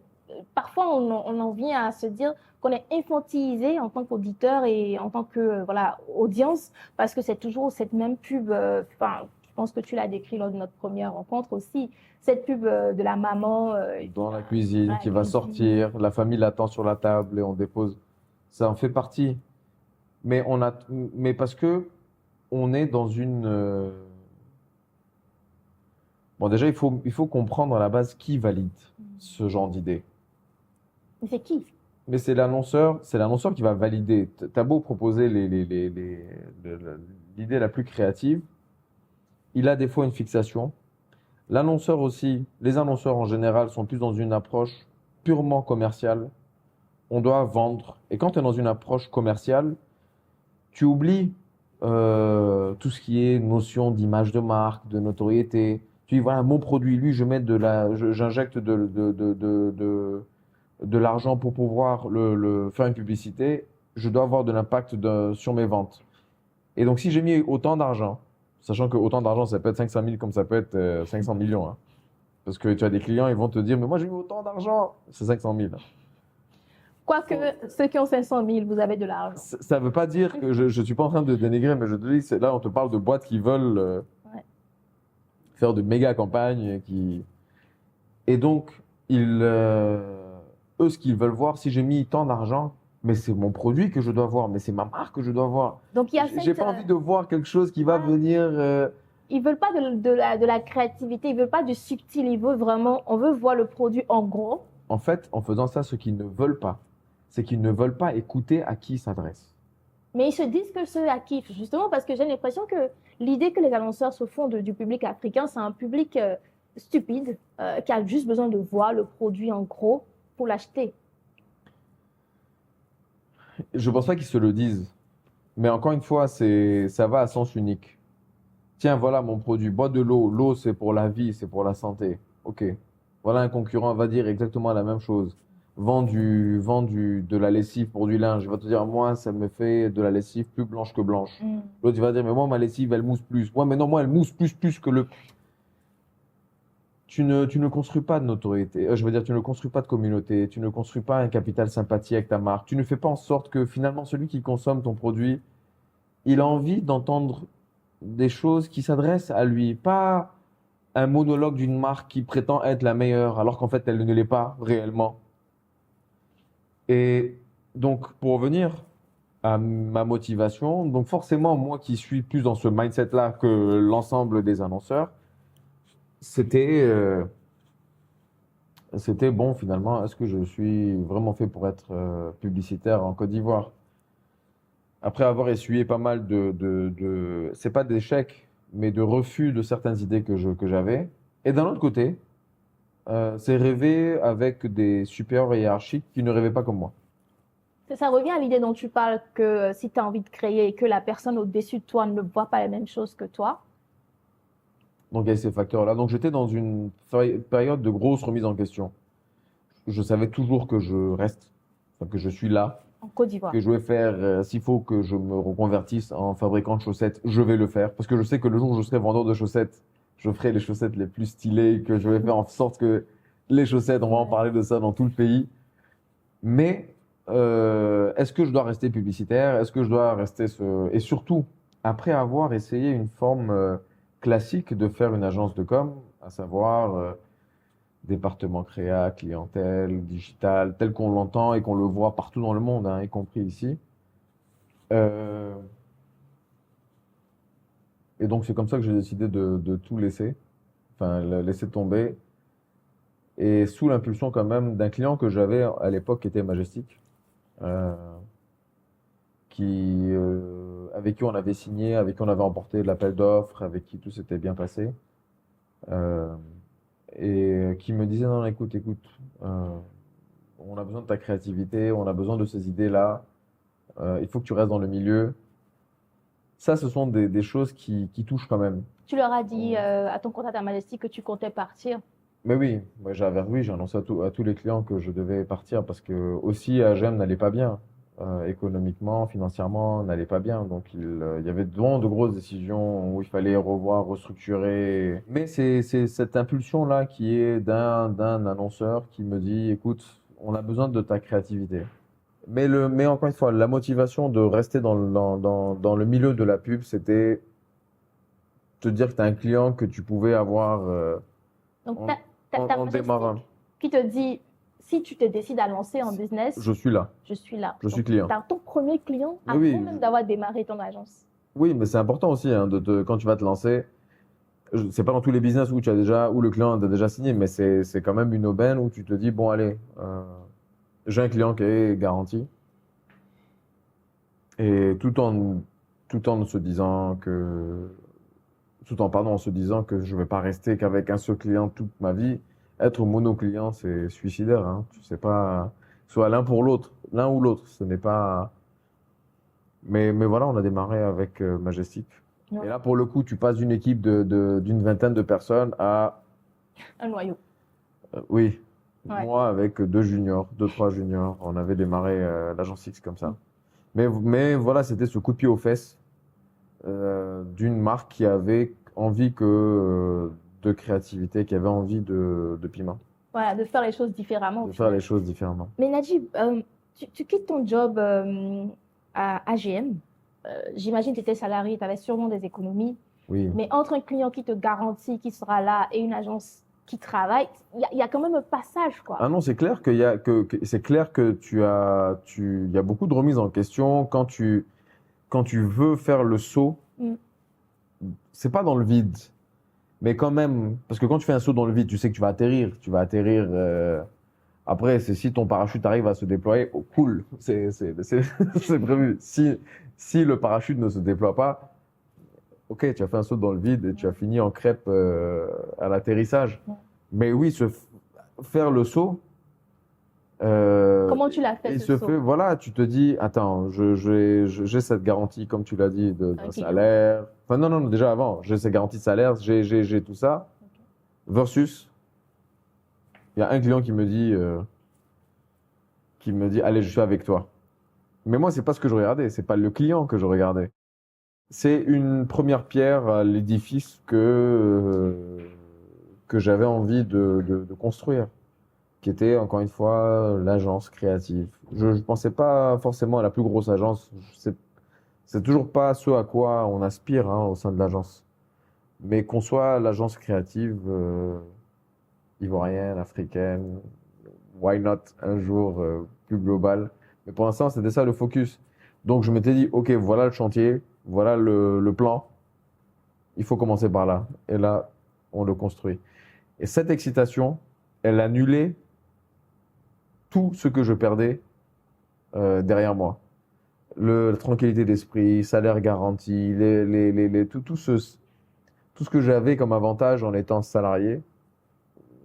Parfois, on en vient à se dire qu'on est infantilisé en tant qu'auditeur et en tant que, voilà, audience, parce que c'est toujours cette même pub, enfin, je pense que tu l'as décrit lors de notre première rencontre aussi, cette pub de la maman Dans la dans cuisine, la qui va cuisine. sortir, la famille l'attend sur la table et on dépose. Ça en fait partie. Mais parce que on est dans bon, déjà, il faut comprendre à la base qui valide ce genre d'idée. Mais c'est qui? Mais c'est l'annonceur qui va valider. T'as beau proposer l'idée la plus créative, il a des fois une fixation. L'annonceur aussi, les annonceurs en général sont plus dans une approche purement commerciale. On doit vendre. Et quand tu es dans une approche commerciale, tu oublies tout ce qui est notion d'image de marque, de notoriété. Tu dis, voilà, mon produit, lui, j'injecte de l'argent pour pouvoir faire une publicité. Je dois avoir de l'impact sur mes ventes. Et donc, si j'ai mis autant d'argent, sachant que autant d'argent, ça peut être 500 000 comme ça peut être 500 millions, hein. Parce que tu as des clients, ils vont te dire, mais moi, j'ai mis autant d'argent. C'est 500 000. Quoique, ceux qui ont 500 000, vous avez de l'argent. Ça ne veut pas dire que je ne suis pas en train de dénigrer, mais je te dis, là, on te parle de boîtes qui veulent Ouais. faire de méga campagnes. Et donc, eux, ce qu'ils veulent voir, si j'ai mis tant d'argent, mais c'est mon produit que je dois voir, mais c'est ma marque que je dois voir. Donc, il y a J'ai pas envie de voir quelque chose qui va Ouais. venir. Ils veulent pas de la créativité, ils veulent pas du subtil, ils veulent vraiment, on veut voir le produit en gros. En fait, en faisant ça, ce qu'ils ne veulent pas, c'est qu'ils ne veulent pas écouter à qui ils s'adressent. Mais ils se disent que ceux à qui, justement parce que j'ai l'impression que l'idée que les annonceurs se font du public africain, c'est un public stupide qui a juste besoin de voir le produit en gros pour l'acheter. Je pense pas qu'ils se le disent. Mais encore une fois, ça va à sens unique. Tiens, voilà mon produit, bois de l'eau. L'eau, c'est pour la vie, c'est pour la santé. Ok. Voilà un concurrent va dire exactement la même chose. De la lessive pour du linge. Il va te dire, moi, ça me fait de la lessive plus blanche que blanche. L'autre, il va dire, mais moi, ma lessive, elle mousse plus. Ouais, mais non, moi, elle mousse plus que le. Tu ne construis pas de notoriété. Je veux dire, tu ne construis pas de communauté. Tu ne construis pas un capital sympathie avec ta marque. Tu ne fais pas en sorte que finalement, celui qui consomme ton produit, il a envie d'entendre des choses qui s'adressent à lui, pas un monologue d'une marque qui prétend être la meilleure alors qu'en fait elle ne l'est pas réellement. Et donc pour revenir à ma motivation, donc forcément moi qui suis plus dans ce mindset-là que l'ensemble des annonceurs, c'était c'était bon finalement, est-ce que je suis vraiment fait pour être publicitaire en Côte d'Ivoire? Après avoir essuyé pas mal c'est pas d'échecs, mais de refus de certaines idées que j'avais. Et d'un autre côté, c'est rêver avec des supérieurs hiérarchiques qui ne rêvaient pas comme moi. Ça revient à l'idée dont tu parles que si tu as envie de créer et que la personne au-dessus de toi ne voit pas la même chose que toi, Donc il y a ces facteurs-là. Donc j'étais dans une période de grosse remise en question. Je savais toujours que je reste, enfin, que je suis là, en Côte d'Ivoire. que je vais faire, s'il faut que je me reconvertisse en fabricant de chaussettes, je vais le faire. Parce que je sais que le jour où je serai vendeur de chaussettes, je ferai les chaussettes les plus stylées, que je vais faire en sorte que les chaussettes, on va en Ouais. parler de ça dans tout le pays. Mais est-ce que je dois rester publicitaire? Est-ce que je dois rester ce... Et surtout, après avoir essayé une forme classique de faire une agence de com, à savoir département créa, clientèle, digital, tel qu'on l'entend et qu'on le voit partout dans le monde, hein, y compris ici. Euh, et donc c'est comme ça que j'ai décidé de tout laisser, enfin laisser tomber. Et sous l'impulsion quand même d'un client que j'avais à l'époque qui était Majestic. Euh, avec qui on avait signé, avec qui on avait remporté l'appel d'offres, avec qui tout s'était bien passé, euh, et qui me disait non, écoute, euh, on a besoin de ta créativité, on a besoin de ces idées-là, il faut que tu restes dans le milieu. Ça, ce sont des choses qui touchent quand même. Tu leur as dit à ton contact à Majestic que tu comptais partir. Mais oui, moi oui, j'ai annoncé à tous les clients que je devais partir parce que aussi AGM n'allait pas bien. Économiquement, financièrement, n'allait pas bien. Donc il y avait vraiment de grosses décisions où il fallait revoir, restructurer. Mais c'est cette impulsion-là qui est d'un annonceur qui me dit, écoute, on a besoin de ta créativité. Mais encore une fois, la motivation de rester dans le milieu de la pub, c'était te dire que tu as un client que tu pouvais avoir Donc, en, t'as en démarrant. Majestic qui te dit, si tu te décides à lancer en business, Je suis là, je suis là. je suis Donc, client. t'as ton premier client Mais avant oui, même d'avoir démarré ton agence. oui, mais c'est important aussi hein, quand tu vas te lancer. C'est pas dans tous les business où tu as déjà, où le client t'a déjà signé, mais c'est quand même une aubaine où tu te dis bon allez, j'ai un client qui est garanti et tout en se disant que tout en pardon en se disant que je vais pas rester qu'avec un seul client toute ma vie. Être monoclient, c'est suicidaire. Hein. Tu sais pas, soit l'un pour l'autre, l'un ou l'autre. Ce n'est pas. Mais voilà, on a démarré avec Majestic. Ouais. Et là, pour le coup, tu passes d'une équipe d'une vingtaine de personnes à, Un noyau. oui, Ouais. moi avec deux juniors, deux, trois juniors. On avait démarré l'agence X comme ça. Mais voilà, c'était ce coup de pied aux fesses d'une marque qui avait envie de créativité, qui avait envie de piment, Voilà, de faire les choses différemment au de faire les final. choses différemment. Mais Najib, tu quittes ton job à AGM. J'imagine que tu étais salarié, tu avais sûrement des économies. Oui. Mais entre un client qui te garantit qu'il sera là et une agence qui travaille, il y a quand même un passage, quoi. Ah non, c'est clair c'est clair que il y a beaucoup de remises en question quand tu veux faire le saut. Mm. C'est pas dans le vide, mais quand même, parce que quand tu fais un saut dans le vide, tu sais que tu vas atterrir. Après, c'est si ton parachute arrive à se déployer, oh, cool, c'est prévu. Si le parachute ne se déploie pas, ok, tu as fait un saut dans le vide et tu as fini en crêpe à l'atterrissage. Ouais. Mais oui, faire le saut. Comment tu l'as fait, Et il ce se saut? fait, voilà, tu te dis, attends, j'ai cette garantie, comme tu l'as dit, d'un Ok. salaire. Enfin, non, déjà avant, j'ai cette garantie de salaire, j'ai tout ça. Versus, il y a un client qui me dit, allez, je suis avec toi. Mais moi, c'est pas ce que je regardais, c'est pas le client que je regardais. C'est une première pierre à l'édifice que j'avais envie de construire, qui était encore une fois l'agence créative. Je ne pensais pas forcément à la plus grosse agence. C'est toujours pas ce à quoi on aspire hein, au sein de l'agence. Mais qu'on soit l'agence créative ivoirienne, africaine, why not un jour plus global. Mais pour l'instant, c'était ça le focus. Donc je m'étais dit, ok, voilà le chantier, voilà le plan. Il faut commencer par là. Et là, on le construit. Et cette excitation, elle annulait tout ce que je perdais derrière moi. La tranquillité d'esprit, salaire garanti, tout ce que j'avais comme avantage en étant salarié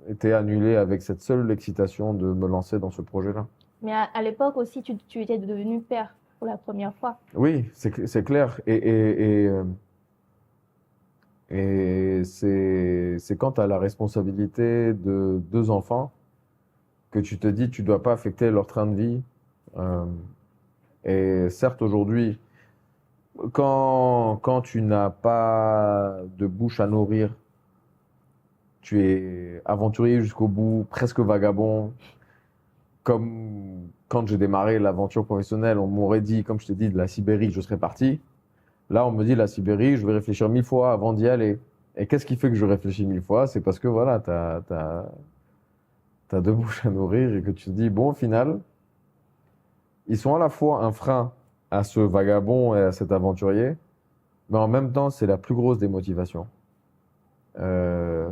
était annulé avec cette seule excitation de me lancer dans ce projet-là. Mais à l'époque aussi, tu étais devenu père pour la première fois. Oui, c'est clair. Et c'est quand tu as la responsabilité de deux enfants que tu te dis tu dois pas affecter leur train de vie. Euh, et certes, aujourd'hui, quand tu n'as pas de bouche à nourrir, tu es aventurier jusqu'au bout, presque vagabond. Comme quand j'ai démarré l'aventure professionnelle, on m'aurait dit, comme je t'ai dit, de la Sibérie, je serais parti. Là, on me dit la Sibérie, je vais réfléchir 1000 fois avant d'y aller. Et qu'est-ce qui fait que je réfléchis 1000 fois? C'est parce que voilà, t'as deux bouches à nourrir et que tu te dis, bon, au final, ils sont à la fois un frein à ce vagabond et à cet aventurier, mais en même temps, c'est la plus grosse des motivations. Euh,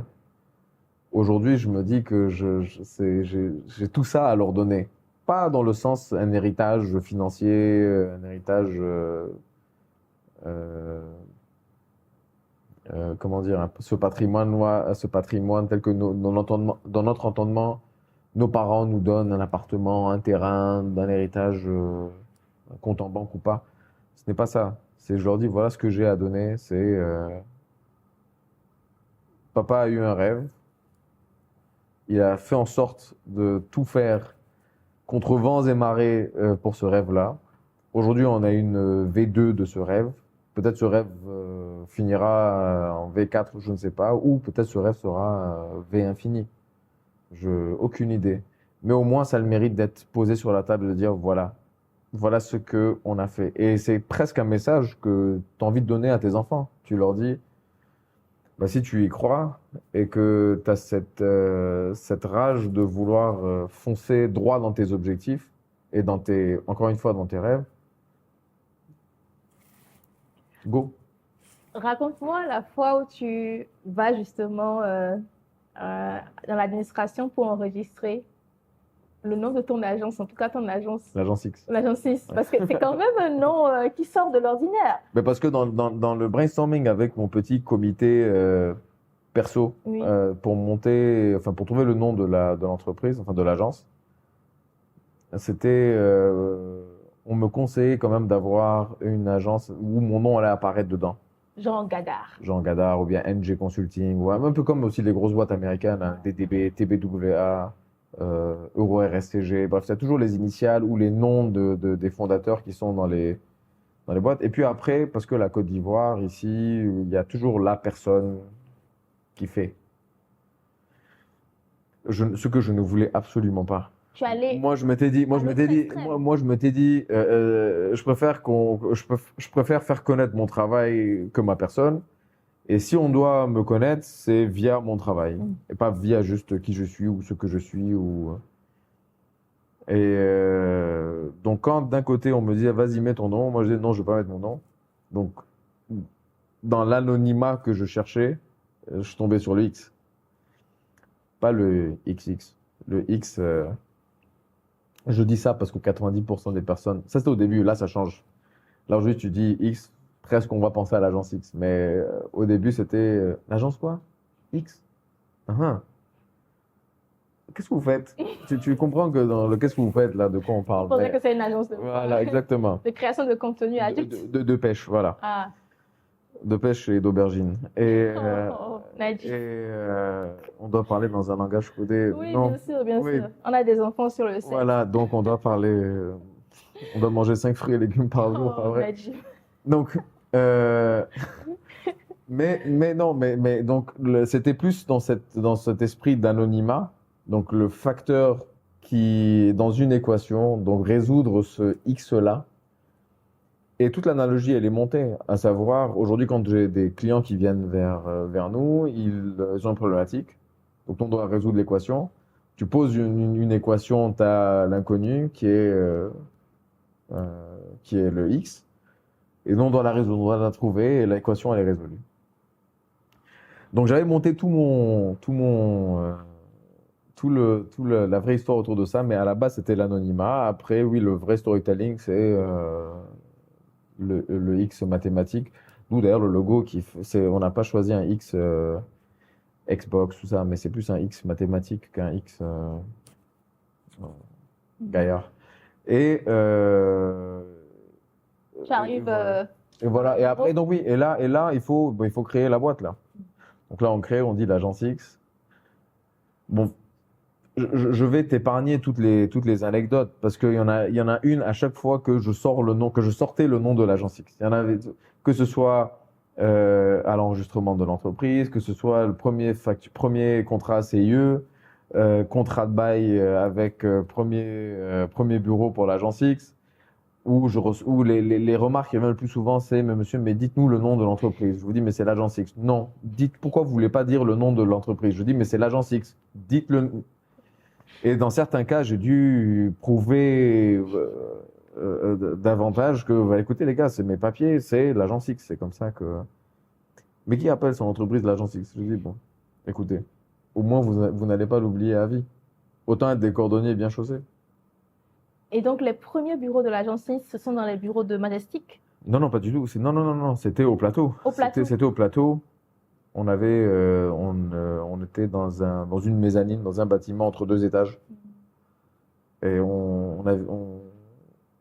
Aujourd'hui, je me dis que j'ai tout ça à leur donner. Pas dans le sens un héritage financier, un héritage, euh, comment dire, ce patrimoine tel que dans notre entendement, nos parents nous donnent un appartement, un terrain, un héritage, un compte en banque ou pas. Ce n'est pas ça. Je leur dis, voilà ce que j'ai à donner. Papa a eu un rêve. Il a fait en sorte de tout faire contre vents et marées pour ce rêve-là. Aujourd'hui, on a une V2 de ce rêve. Peut-être ce rêve finira en V4, je ne sais pas, ou peut-être ce rêve sera V infini. Aucune idée. Mais au moins, ça a le mérite d'être posé sur la table et de dire voilà, voilà ce que on a fait. Et c'est presque un message que tu as envie de donner à tes enfants. Tu leur dis, bah, si tu y crois et que tu as cette rage de vouloir foncer droit dans tes objectifs et encore une fois, dans tes rêves, go. Raconte-moi la fois où tu vas justement dans l'administration pour enregistrer le nom de ton agence, en tout cas ton agence. L'agence X. L'agence 6, parce que c'est quand même un nom qui sort de l'ordinaire. Mais parce que dans le brainstorming avec mon petit comité perso, Oui. pour trouver le nom de l'entreprise, enfin de l'agence, on me conseillait quand même d'avoir une agence où mon nom allait apparaître dedans. Jean Gadar. Jean Gadar ou bien NG Consulting, ou un peu comme aussi les grosses boîtes américaines, hein, DDB, TBWA, Euro RSCG, bref, c'est toujours les initiales ou les noms des fondateurs qui sont dans les boîtes. Et puis après, parce que la Côte d'Ivoire, ici, il y a toujours la personne qui fait. Ce que je ne voulais absolument pas. Tu allais. Moi, je m'étais dit, je préfère faire connaître mon travail que ma personne. Et si on doit me connaître, c'est via mon travail. Et pas via juste qui je suis ou ce que je suis. Donc, quand d'un côté, on me dit, vas-y, mets ton nom, moi, je dis, non, je vais pas mettre mon nom. Donc, dans l'anonymat que je cherchais, je suis tombé sur le X. Pas le XX. Le X, je dis ça parce que 90% des personnes, ça c'était au début, là ça change. Là aujourd'hui tu dis X, presque on va penser à l'agence X. Mais au début c'était l'agence quoi? X? Ah. Qu'est-ce que vous faites? Tu comprends que dans le qu'est-ce que vous faites là, de quoi on parle? Je pensais que c'est une annonce Voilà, exactement. de création de contenu adulte. De pêche, voilà. Ah. De pêche et d'aubergine. Nadji. On doit parler dans un langage codé. Oui, Non. bien sûr, bien Oui. sûr. On a des enfants sur le set. Voilà, donc on doit parler. On doit manger 5 fruits et légumes par jour, pas vrai? Nadji. Donc, mais non, mais donc c'était plus dans cet esprit d'anonymat. Donc le facteur qui, dans une équation, donc résoudre ce X-là. Et toute l'analogie, elle est montée. À savoir, aujourd'hui, quand j'ai des clients qui viennent vers nous, ils ont une problématique. Donc on doit résoudre l'équation. Tu poses une équation, tu as l'inconnu qui est le X. Et nous, on doit la résoudre, on doit la trouver et l'équation, elle est résolue. Donc j'avais monté la vraie histoire autour de ça, mais à la base, c'était l'anonymat. Après, oui, le vrai storytelling, c'est le X mathématique. Nous, d'ailleurs, le logo, on n'a pas choisi un X Xbox, tout ça, mais c'est plus un X mathématique qu'un X gaillard. Et J'arrive. Et voilà. Et après, donc oui, et là, il faut créer la boîte là. Donc là, on crée, on dit l'agence X. Bon, je vais t'épargner toutes les anecdotes parce qu'il y en a une à chaque fois que je sortais le nom de l'agence X. Il y en avait, que ce soit à l'enregistrement de l'entreprise, que ce soit le premier contrat CIE, contrat de bail avec premier bureau pour l'agence X, où les remarques qui reviennent le plus souvent, c'est, mais monsieur, mais dites-nous le nom de l'entreprise. Je vous dis, mais c'est l'agence X. Non, dites, pourquoi vous voulez pas dire le nom de l'entreprise? Je dis, mais c'est l'agence X. Dites-le. Et dans certains cas, j'ai dû prouver davantage que, bah, écoutez les gars, c'est mes papiers, c'est l'agence X. C'est comme ça que. Mais qui appelle son entreprise l'agence X? Je dis, bon, écoutez, au moins vous n'allez pas l'oublier à vie. Autant être des cordonniers bien chaussés. Et donc, les premiers bureaux de l'agence Nice, ce sont dans les bureaux de Majestic, Non, non, pas du tout. Non, non, non, non, c'était au plateau. au plateau. C'était au plateau. On était dans une mezzanine, dans un bâtiment entre deux étages. Et on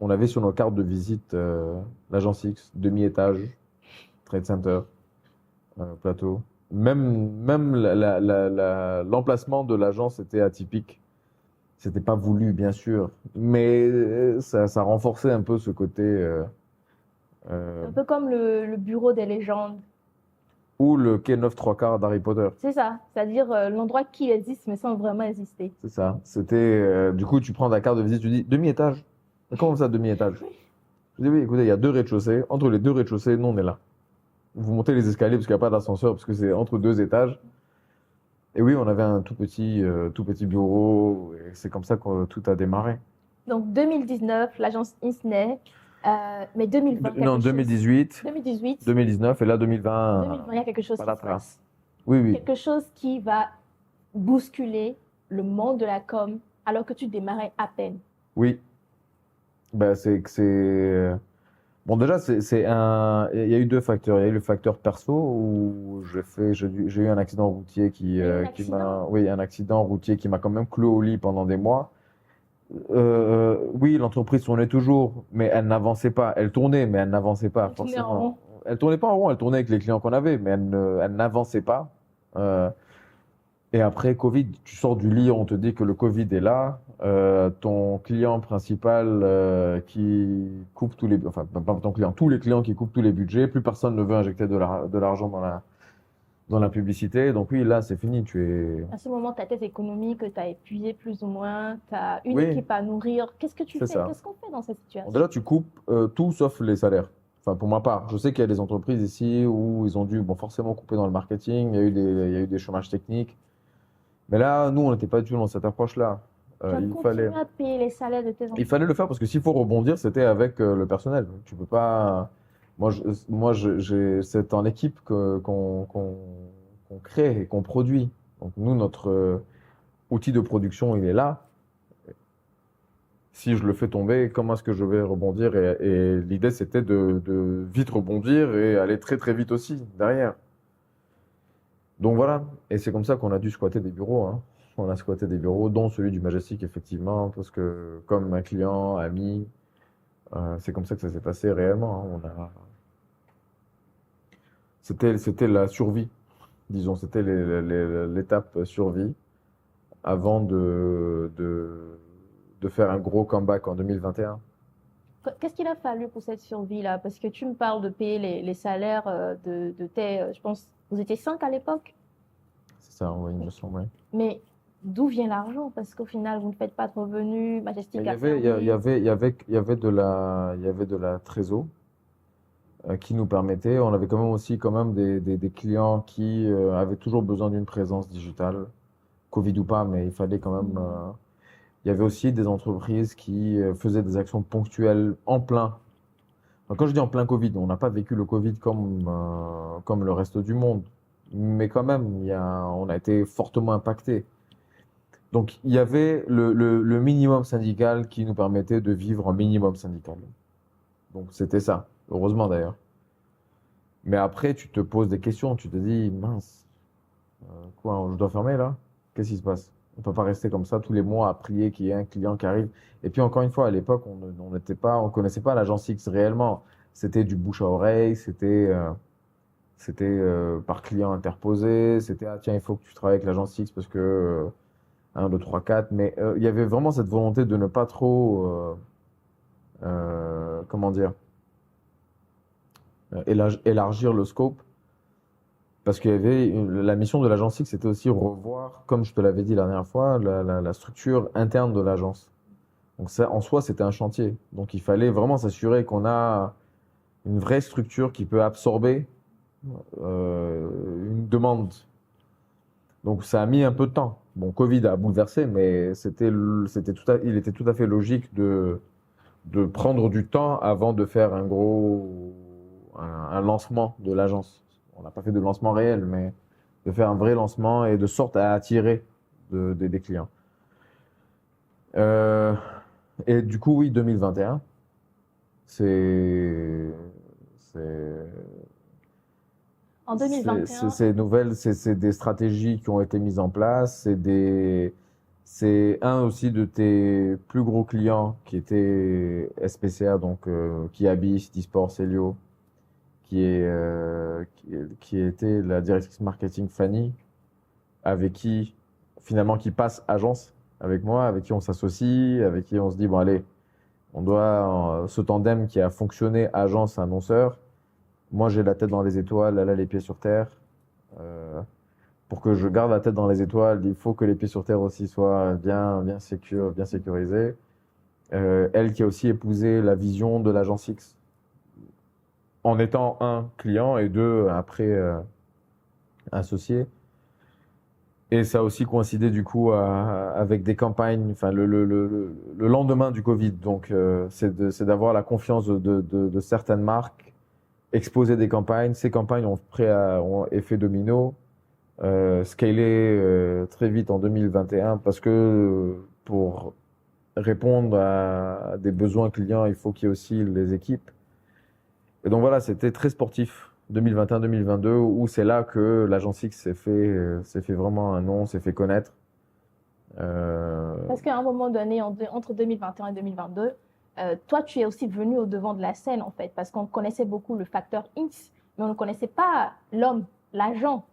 avait sur nos cartes de visite l'agence X, demi-étage, Trade Center, plateau. Même l'emplacement de l'agence était atypique. C'était pas voulu, bien sûr, mais ça renforçait un peu ce côté. Un peu comme le bureau des légendes. Ou le quai 9 3 quarts d'Harry Potter. C'est ça, c'est-à-dire l'endroit qui existe mais sans vraiment exister. C'est ça. C'était. Du coup, tu prends ta carte de visite, tu dis demi-étage. Comment ça, demi-étage? Je dis oui, écoutez, il y a deux rez-de-chaussée. Entre les deux rez-de-chaussée, nous, on est là. Vous montez les escaliers parce qu'il n'y a pas d'ascenseur, parce que c'est entre deux étages. Et oui, on avait un tout petit bureau. Et c'est comme ça que tout a démarré. Donc 2019, l'agence Isnay, mais 2020, Non, quelque chose. 2018, 2018, 2019 et là 2020. 2020, il y a quelque chose pas qui la se trace. passe. Oui, oui. Quelque chose qui va bousculer le monde de la com alors que tu démarrais à peine. Oui. Ben, bon, déjà, il y a eu deux facteurs. Il y a eu le facteur perso où j'ai eu un accident routier oui, un accident routier qui m'a quand même cloué au lit pendant des mois. Oui, l'entreprise tournait toujours, mais elle n'avançait pas. Elle tournait, mais elle n'avançait pas Elle tournait en forcément. rond. Elle tournait pas en rond, elle tournait avec les clients qu'on avait, mais elle n'avançait pas. Euh, et après Covid, tu sors du lit, on te dit que le Covid est là. Ton client principal qui coupe enfin pas ton client, tous les clients qui coupent tous les budgets, plus personne ne veut injecter de l'argent dans la publicité. Donc oui, là c'est fini. À ce moment, tu as tes économies que tu as épuisées plus ou moins, tu as une Oui, équipe à nourrir. Qu'est-ce que tu c'est fais? ça. Qu'est-ce qu'on fait dans cette Bon, situation? déjà, tu coupes tout sauf les salaires. Enfin, pour ma part, je sais qu'il y a des entreprises ici où ils ont dû, bon, forcément couper dans le marketing. Il y a eu des chômages techniques. Mais là, nous, on n'était pas du tout dans cette approche-là. Tu as Il continué fallait, à payer les salaires de tes il employés. fallait le faire parce que s'il faut rebondir, c'était avec le personnel. Tu peux pas. C'est en équipe qu'on crée et qu'on produit. Donc nous, notre outil de production, il est là. Si je le fais tomber, comment est-ce que je vais rebondir? Et l'idée, c'était de vite rebondir et aller très très vite aussi derrière. Donc voilà, et c'est comme ça qu'on a dû squatter des bureaux, hein. On a squatté des bureaux, dont celui du Majestic, effectivement, parce que comme un client, ami, c'est comme ça que ça s'est passé réellement, hein. C'était la survie, disons, c'était l'étape survie avant de faire un gros comeback en 2021. Qu'est-ce qu'il a fallu pour cette survie-là? Parce que tu me parles de payer les salaires de tes, je pense, vous étiez 5 à l'époque, C'est ça, oui, il me semble, oui. mais d'où vient l'argent? Parce qu'au final, vous ne faites pas de revenus, Mais Majestic a fermé. il y avait de la trésor qui nous permettait. On avait quand même des clients qui avaient toujours besoin d'une présence digitale, Covid ou pas, mais il fallait quand même. Il y avait aussi des entreprises qui faisaient des actions ponctuelles en plein. Donc, quand je dis en plein Covid, on n'a pas vécu le Covid comme le reste du monde, mais quand même, on a été fortement impacté. Donc, il y avait le minimum syndical qui nous permettait de vivre en minimum syndical. Donc, c'était ça. Heureusement d'ailleurs. Mais après, tu te poses des questions. Tu te dis, mince, quoi, je dois fermer là? Qu'est-ce qui se passe? On peut pas rester comme ça tous les mois à prier qu'il y ait un client qui arrive. Et puis, encore une fois, à l'époque, on connaissait pas l'agence X réellement. C'était du bouche à oreille, c'était par client interposé. C'était, ah tiens, il faut que tu travailles avec l'agence X parce que 1, 2, 3, 4. Mais il y avait vraiment cette volonté de ne pas trop, comment dire, élargir le scope Parce qu'il y avait la mission de l'agence X, c'était aussi revoir, comme je te l'avais dit la dernière fois, la structure interne de l'agence. Donc ça, en soi, c'était un chantier. Donc il fallait vraiment s'assurer qu'on a une vraie structure qui peut absorber une demande. Donc ça a mis un peu de temps. Bon, Covid a bouleversé, mais il était tout à fait logique de prendre du temps avant de faire un lancement de l'agence. On n'a pas fait de lancement réel, mais de faire un vrai lancement et de sorte à attirer des clients. Euh, et du coup, oui, 2021, c'est c'est En 2021, c'est nouvelles, c'est des stratégies qui ont été mises en place, c'est un aussi de tes plus gros clients qui était SPCA, donc qui habille Disport Célio, qui était la directrice marketing Fanny, avec qui finalement qui passe agence avec moi, avec qui on s'associe, avec qui on se dit bon allez, on doit ce tandem qui a fonctionné agence annonceur. Moi j'ai la tête dans les étoiles, elle a les pieds sur terre. Euh, pour que je garde la tête dans les étoiles, il faut que les pieds sur terre aussi soient bien sécurisés. Elle qui a aussi épousé la vision de l'agence X en étant un client et deux après associé. Et ça a aussi coïncidé du coup avec des campagnes, enfin le lendemain du Covid. Donc c'est d'avoir la confiance de certaines marques, exposer des campagnes. Ces campagnes ont effet domino, scalé très vite en 2021 parce que pour répondre à des besoins clients, il faut qu'il y ait aussi les équipes. Et donc voilà, c'était très sportif 2021-2022 où c'est là que l'agence X s'est fait vraiment un nom, s'est fait connaître. parce qu'à un moment donné, entre 2021 et 2022, toi, tu es aussi venu au devant de la scène, en fait, parce qu'on connaissait beaucoup le facteur X, mais on ne connaissait pas l'homme, l'agent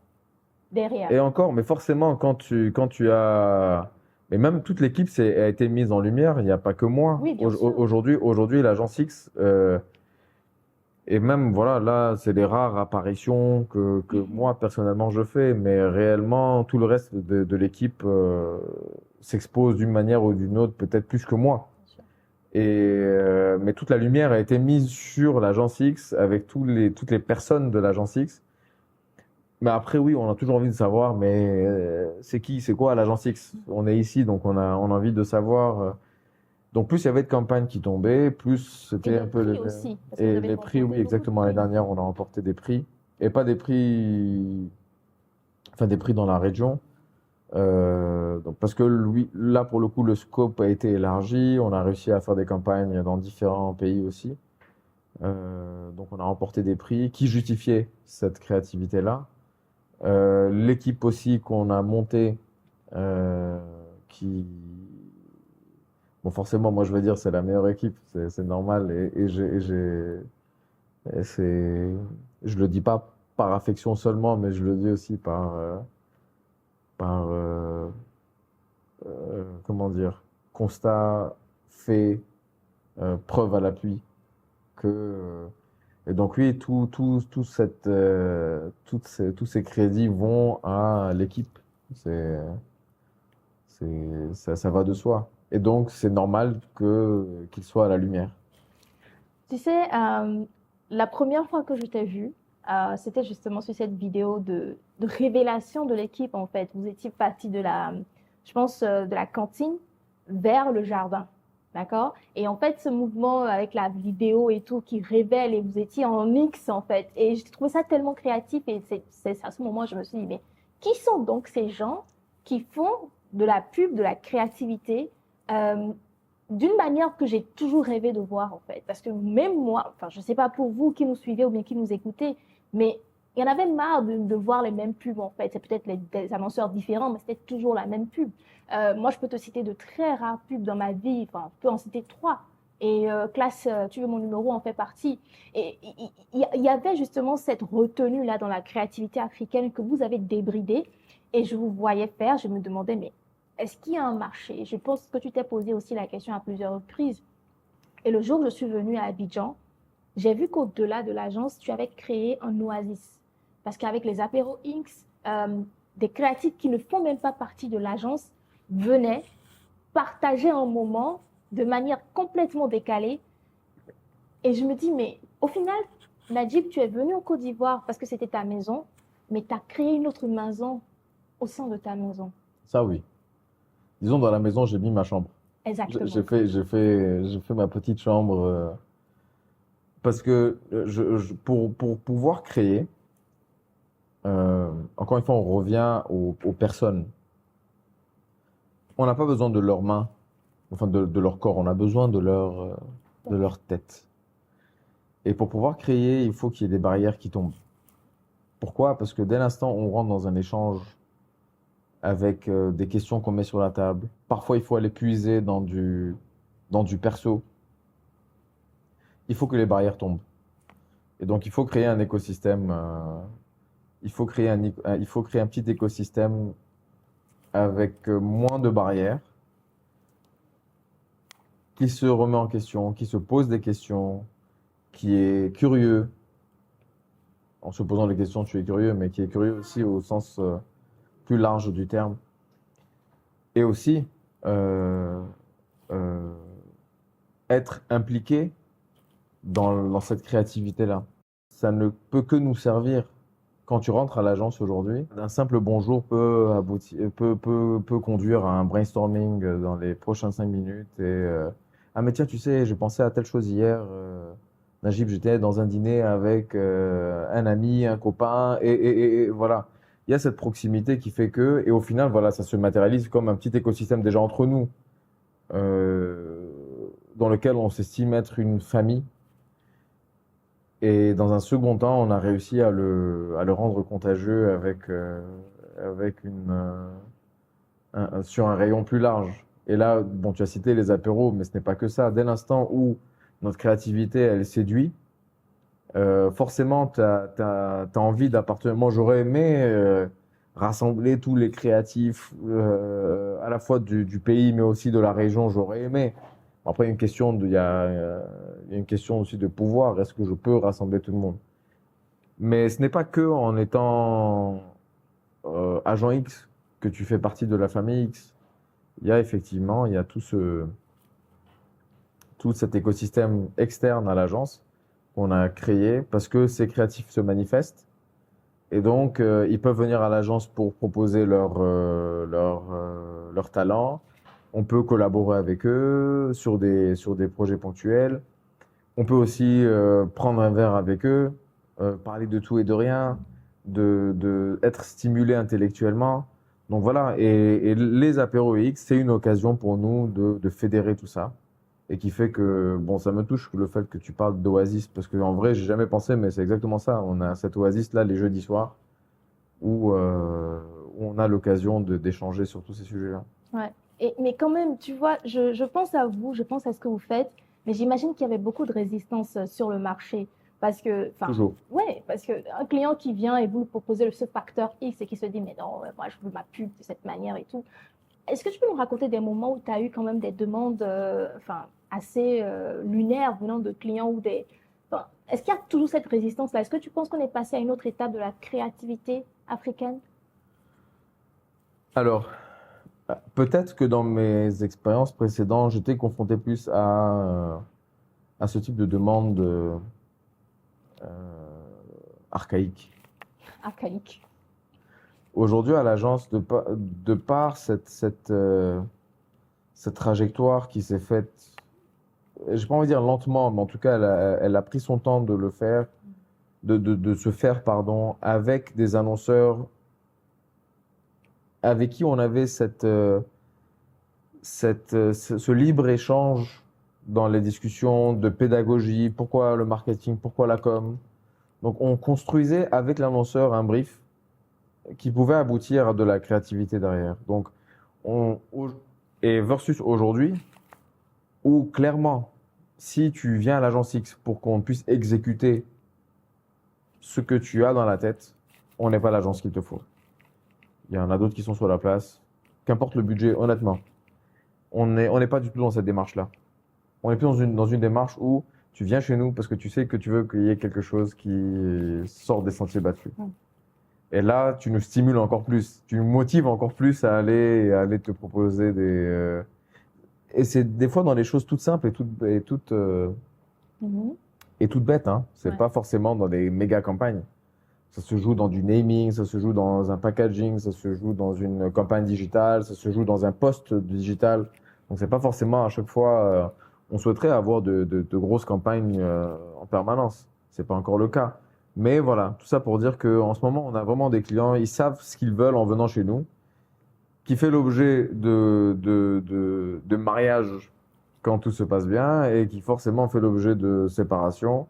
derrière. Et encore, mais forcément, quand tu as, mais même toute l'équipe a été mise en lumière. Il n'y a pas que moi. Oui, bien sûr. Aujourd'hui, l'agence X, et même voilà, là, c'est des rares apparitions que moi personnellement je fais, mais réellement, tout le reste de l'équipe s'expose d'une manière ou d'une autre, peut-être plus que moi. Bien sûr. Mais toute la lumière a été mise sur l'agence X avec toutes les personnes de l'agence X. Mais après, oui, on a toujours envie de savoir, mais c'est qui, c'est quoi l'agence X? On est ici, donc on a envie de savoir. Donc plus il y avait de campagnes qui tombaient, plus Et c'était les un peu prix aussi, parce que vous et avez les prix, oui, remporté beaucoup de exactement. L'année prix. dernière, on a remporté des prix et pas des prix, enfin des prix dans la région. Donc parce que lui, là pour le coup, le scope a été élargi. On a réussi à faire des campagnes dans différents pays aussi. Donc on a remporté des prix qui justifiaient cette créativité-là. L'équipe aussi qu'on a montée, qui, bon forcément, moi je veux dire c'est la meilleure équipe, c'est normal et je le dis pas par affection seulement, mais je le dis aussi par comment dire, constat, fait, preuve à l'appui que et donc oui, tous ces crédits vont à l'équipe. C'est, ça va de soi. Et donc c'est normal qu'il soit à la lumière. Tu sais, la première fois que je t'ai vu, c'était justement sur cette vidéo de révélation de l'équipe, en fait. Vous étiez parti je pense, de la cantine vers le jardin. D'accord? Et en fait, ce mouvement avec la vidéo et tout qui révèle et vous étiez en mix, en fait. Et j'ai trouvé ça tellement créatif et c'est à ce moment, je me suis dit, mais qui sont donc ces gens qui font de la pub, de la créativité, euh, d'une manière que j'ai toujours rêvé de voir, en fait. Parce que même moi, enfin, je ne sais pas pour vous qui nous suivez ou bien qui nous écoutez, mais il y en avait marre de voir les mêmes pubs, en fait. C'est peut-être des annonceurs différents, mais c'était toujours la même pub. Moi, je peux te citer de très rares pubs dans ma vie. Enfin, je peux en citer trois. Et classe, tu veux mon numéro en fait partie. Et il y avait justement cette retenue-là dans la créativité africaine que vous avez débridée. Et je vous voyais faire, je me demandais, mais est-ce qu'il y a un marché? Je pense que tu t'es posé aussi la question à plusieurs reprises. Et le jour où je suis venue à Abidjan, j'ai vu qu'au-delà de l'agence, tu avais créé un oasis. Parce qu'avec les apéros X, des créatifs qui ne font même pas partie de l'agence venaient partager un moment de manière complètement décalée. Et je me dis, mais au final, Najib, tu es venu en Côte d'Ivoire parce que c'était ta maison, mais tu as créé une autre maison au sein de ta maison. Ça, oui. Disons, dans la maison, j'ai mis ma chambre. Exactement. J'ai fait ma petite chambre parce que pour pouvoir créer, encore une fois, on revient aux personnes. On n'a pas besoin de leurs mains, enfin de leur corps, on a besoin de leur tête. Et pour pouvoir créer, il faut qu'il y ait des barrières qui tombent. Pourquoi? Parce que dès l'instant où on rentre dans un échange avec des questions qu'on met sur la table, parfois il faut aller puiser dans du perso. Il faut que les barrières tombent. Et donc il faut créer un écosystème. Il faut créer il faut créer un petit écosystème avec moins de barrières, qui se remet en question, qui se pose des questions, qui est curieux. En se posant des questions, tu es curieux, mais qui est curieux aussi au sens plus large du terme. Et aussi euh, être impliqué dans cette créativité-là. Ça ne peut que nous servir. Quand tu rentres à l'agence aujourd'hui, un simple bonjour peut conduire à un brainstorming dans les prochaines 5 minutes. Ah mais tiens, tu sais, j'ai pensé à telle chose hier. Najib, j'étais dans un dîner avec un ami, un copain, et voilà. Il y a cette proximité qui fait que, et au final, voilà, ça se matérialise comme un petit écosystème déjà entre nous, euh, dans lequel on s'estime être une famille. Et dans un second temps, on a réussi à le rendre contagieux avec sur un rayon plus large. Et là, bon, tu as cité les apéros, mais ce n'est pas que ça. Dès l'instant où notre créativité, elle séduit, forcément, tu as envie d'appartenir. Moi, j'aurais aimé rassembler tous les créatifs, à la fois du pays, mais aussi de la région. J'aurais aimé. Après, il y a une question aussi de pouvoir. Est-ce que je peux rassembler tout le monde? Mais ce n'est pas que en étant agent X que tu fais partie de la famille X. Il y a tout cet écosystème externe à l'agence qu'on a créé parce que ces créatifs se manifestent. Et donc, ils peuvent venir à l'agence pour proposer leur talent. On peut collaborer avec eux sur des projets ponctuels. On peut aussi prendre un verre avec eux, parler de tout et de rien, être stimulé intellectuellement. Donc voilà, et les apéros X, c'est une occasion pour nous de fédérer tout ça. Et qui fait que, bon, ça me touche le fait que tu parles d'oasis, parce qu'en vrai, j'ai jamais pensé, mais c'est exactement ça. On a cette oasis-là les jeudis soirs, où on a l'occasion d'échanger sur tous ces sujets-là. Ouais. Mais quand même, tu vois, je pense à vous, je pense à ce que vous faites, mais j'imagine qu'il y avait beaucoup de résistance sur le marché. Parce que, enfin, Toujours. ouais, parce qu'un client qui vient et vous lui proposez ce facteur X et qui se dit, mais non, moi, je veux ma pub de cette manière et tout. Est-ce que tu peux nous raconter des moments où tu as eu quand même des demandes enfin, assez lunaires venant de clients ou des... Enfin, est-ce qu'il y a toujours cette résistance-là? Est-ce que tu penses qu'on est passé à une autre étape de la créativité africaine? Alors, peut-être que dans mes expériences précédentes, j'étais confronté plus à ce type de demande archaïque. Archaïque. Aujourd'hui, à l'agence, de par cette trajectoire qui s'est faite, j'ai pas envie de dire lentement, mais en tout cas, elle a pris son temps de le faire, de se faire, pardon, avec des annonceurs avec qui on avait ce libre-échange dans les discussions de pédagogie, pourquoi le marketing, pourquoi la com. Donc, on construisait avec l'annonceur un brief qui pouvait aboutir à de la créativité derrière. Donc, et versus aujourd'hui, où clairement, si tu viens à l'agence X pour qu'on puisse exécuter ce que tu as dans la tête, on n'est pas l'agence qu'il te faut. Il y en a d'autres qui sont sur la place. Qu'importe le budget, honnêtement, on n'est pas du tout dans cette démarche-là. On est plus dans une démarche où tu viens chez nous parce que tu sais que tu veux qu'il y ait quelque chose qui sort des sentiers battus. Et là, tu nous stimules encore plus, tu nous motives encore plus à aller te proposer Et c'est des fois dans les choses toutes simples Mhm. et toutes bêtes, hein. C'est Ouais. pas forcément dans des méga campagnes. Ça se joue dans du naming, ça se joue dans un packaging, ça se joue dans une campagne digitale, ça se joue dans un post digital. Donc c'est pas forcément à chaque fois. On souhaiterait avoir de grosses campagnes en permanence. C'est pas encore le cas. Mais voilà, tout ça pour dire que en ce moment, on a vraiment des clients, ils savent ce qu'ils veulent en venant chez nous, qui fait l'objet de mariage quand tout se passe bien et qui forcément fait l'objet de séparation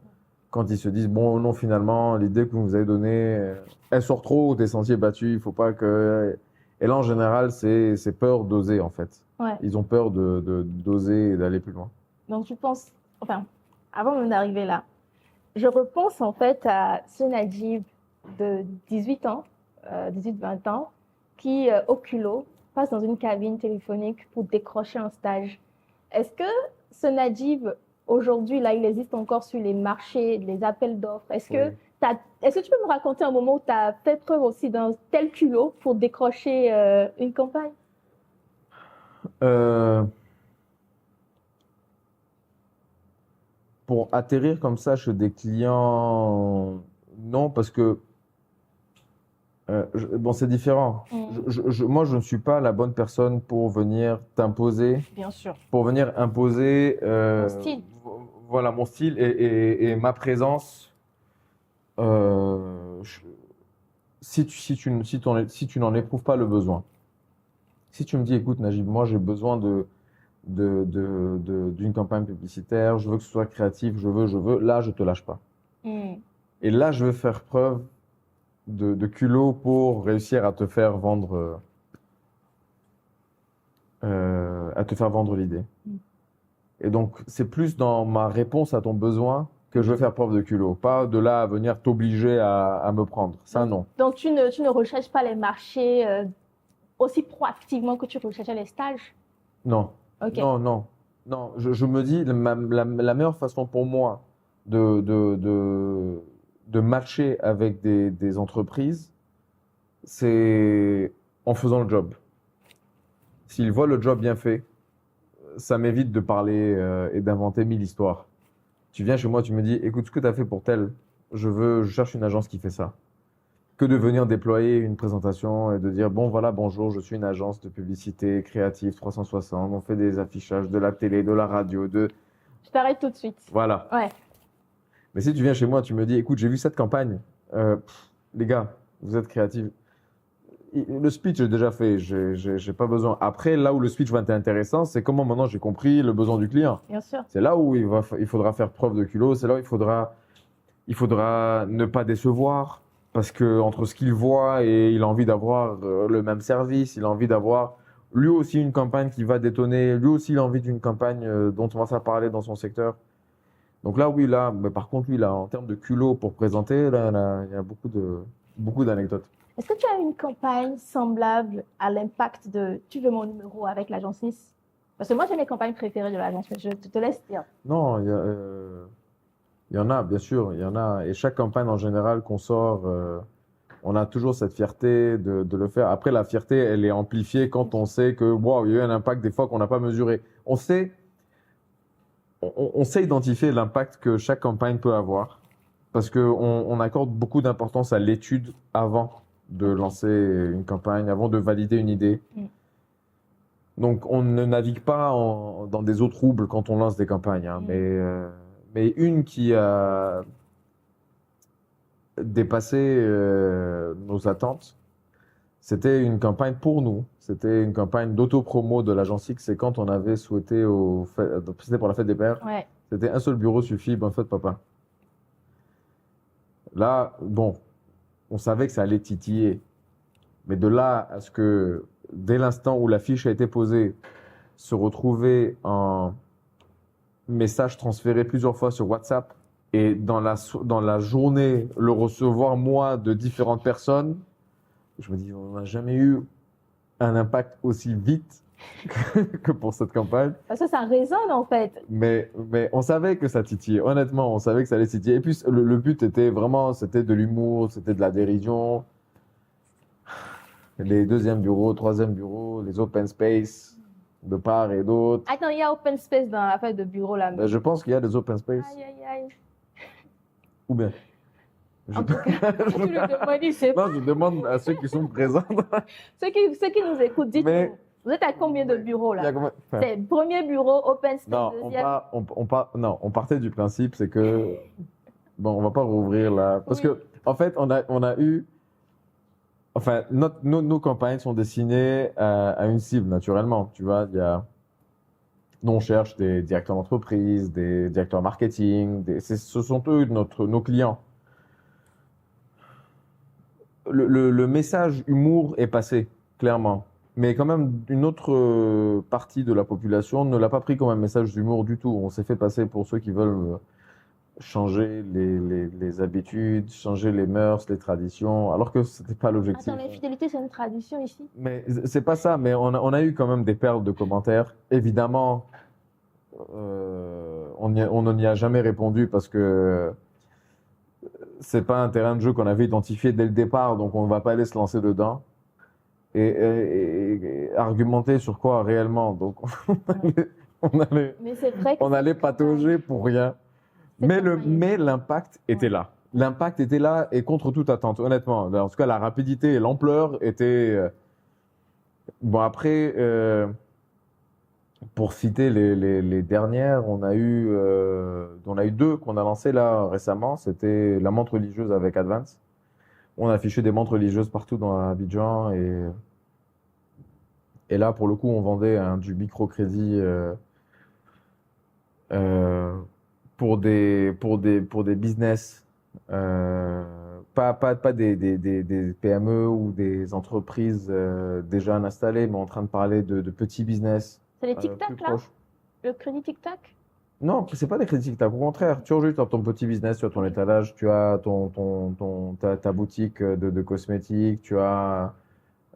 quand ils se disent, bon, non, finalement, l'idée que vous nous avez donnée, elle sort trop des sentiers battus, il faut pas que... Et là, en général, c'est peur d'oser, en fait. Ouais. Ils ont peur d'oser et d'aller plus loin. Donc, tu penses, enfin, avant même d'arriver là, je repense en fait à ce Najib de 18 ans, 18-20 ans, qui, au culot, passe dans une cabine téléphonique pour décrocher un stage. Est-ce que ce Najib, aujourd'hui, là, il existe encore sur les marchés, les appels d'offres? Oui. Est-ce que tu peux me raconter un moment où tu as fait preuve aussi d'un tel culot pour décrocher une campagne? Euh, pour atterrir comme ça chez des clients, non, parce que bon, c'est différent. Mm. Moi, je ne suis pas la bonne personne pour venir t'imposer, Bien sûr. pour venir imposer, Ton style. voilà, mon style et ma présence. Euh, je- si tu n'en éprouves pas le besoin. Si tu me dis, écoute, Najib, moi, j'ai besoin d'une campagne publicitaire, je veux que ce soit créatif, je veux, là, je te lâche pas. Mm. Et là, je vais faire preuve de culot pour réussir à te faire vendre l'idée. Mm. Et donc, c'est plus dans ma réponse à ton besoin que je vais faire preuve de culot, pas de là à venir t'obliger à me prendre. Ça, non. Donc, tu ne recherches pas les marchés aussi proactivement que tu recherchais les stages? Non, Ok. non, non, non. Je me dis, la meilleure façon pour moi de, de, de, de matcher avec des entreprises, c'est en faisant le job. S'ils voient le job bien fait, ça m'évite de parler et d'inventer mille histoires. Tu viens chez moi, tu me dis, écoute, ce que tu as fait pour tel, je cherche une agence qui fait ça. Que de venir déployer une présentation et de dire, bon, voilà, bonjour, je suis une agence de publicité créative 360, on fait des affichages, de la télé, de la radio, Je t'arrête tout de suite. Voilà. Ouais. Mais si tu viens chez moi, tu me dis, écoute, j'ai vu cette campagne, les gars, vous êtes créatifs. Le speech est déjà fait, j'ai pas besoin. Après, là où le speech va être intéressant, c'est comment maintenant j'ai compris le besoin du client. Bien sûr. C'est là où il faudra faire preuve de culot, c'est là où il faudra ne pas décevoir, parce que entre ce qu'il voit et il a envie d'avoir le même service, il a envie d'avoir lui aussi une campagne qui va détonner, lui aussi il a envie d'une campagne dont on va faire parler dans son secteur. Donc là, oui, là, mais par contre, lui, là, en termes de culot pour présenter, là, il y a beaucoup d'anecdotes. Est-ce que tu as une campagne semblable à l'impact de Tu veux mon numéro avec l'agence Nice? Parce que moi, j'ai mes campagnes préférées de l'agence, mais je te laisse dire. Non, il y en a, bien sûr, il y en a. Et chaque campagne en général qu'on sort, on a toujours cette fierté de le faire. Après, la fierté, elle est amplifiée quand on sait que, wow, il y a eu un impact des fois qu'on n'a pas mesuré. On sait identifier l'impact que chaque campagne peut avoir parce on accorde beaucoup d'importance à l'étude avant de lancer une campagne, avant de valider une idée. Mm. Donc, on ne navigue pas dans des eaux troubles quand on lance des campagnes, hein. Mais une qui a dépassé nos attentes, c'était une campagne pour nous. C'était une campagne d'auto-promo de l'agence X. C'est quand on avait souhaité, c'était pour la fête des pères, Ouais. c'était un seul bureau suffit, bonne fête papa. Là, bon, on savait que ça allait titiller. Mais de là à ce que, dès l'instant où la fiche a été posée, se retrouver en message transféré plusieurs fois sur WhatsApp et dans la journée, le recevoir moi de différentes personnes, je me dis, on n'a jamais eu un impact aussi vite que pour cette campagne. Parce que ça résonne, en fait. Mais on savait que ça titillait. Honnêtement, on savait que ça allait titiller. Et puis, le but était vraiment, c'était de l'humour, c'était de la dérision. les deuxièmes bureaux, troisième bureaux, les open space de part et d'autre. Attends, il y a open space dans l'affaire de bureau là. Ben, je pense qu'il y a des open space. Aïe, aïe, aïe. Ou bien. Je... En tout cas, tu le demandes, il sait pas. Non, je demande à ceux qui sont présents. Ceux qui nous écoutent, dites-nous, Mais vous êtes à combien de bureaux il y là? a combien- enfin, C'est premier bureau, open space, non, deuxième. non, on partait du principe, c'est que bon, on va pas rouvrir là, parce Oui. que en fait, on a eu, enfin, nos campagnes sont destinées à une cible naturellement. Tu vois, nous on cherche des directeurs d'entreprise, des directeurs marketing, ce sont eux nos clients. Le message humour est passé, clairement. Mais quand même, une autre partie de la population ne l'a pas pris comme un message d'humour du tout. On s'est fait passer pour ceux qui veulent changer les habitudes, changer les mœurs, les traditions, alors que c'était pas l'objectif. Attends, l'infidélité, c'est une tradition ici. Mais c'est pas ça, mais on a eu quand même des perles de commentaires. Évidemment, on n'en y a jamais répondu parce que c'est pas un terrain de jeu qu'on avait identifié dès le départ, donc on ne va pas aller se lancer dedans et argumenter sur quoi réellement. Donc Mais c'est vrai que on c'est allait une campagne. patauger pour rien. C'est Mais campagne. mais l'impact était là. L'impact était là et contre toute attente, honnêtement. En tout cas, la rapidité et l'ampleur étaient. Bon, après, pour citer les dernières, on a eu deux qu'on a lancées là récemment. C'était la montre religieuse avec Advance. On a affiché des montres religieuses partout dans Abidjan et là, pour le coup, on vendait du microcrédit euh, pour des business, pas des PME ou des entreprises déjà installées, mais en train de parler de petits business C'est les plus tic-tac là? proches. Le crédit tic-tac? Non, c'est pas des critiques, au contraire. Tu as juste ton petit business, tu as ton Oui. étalage, tu as ta boutique de cosmétiques, tu as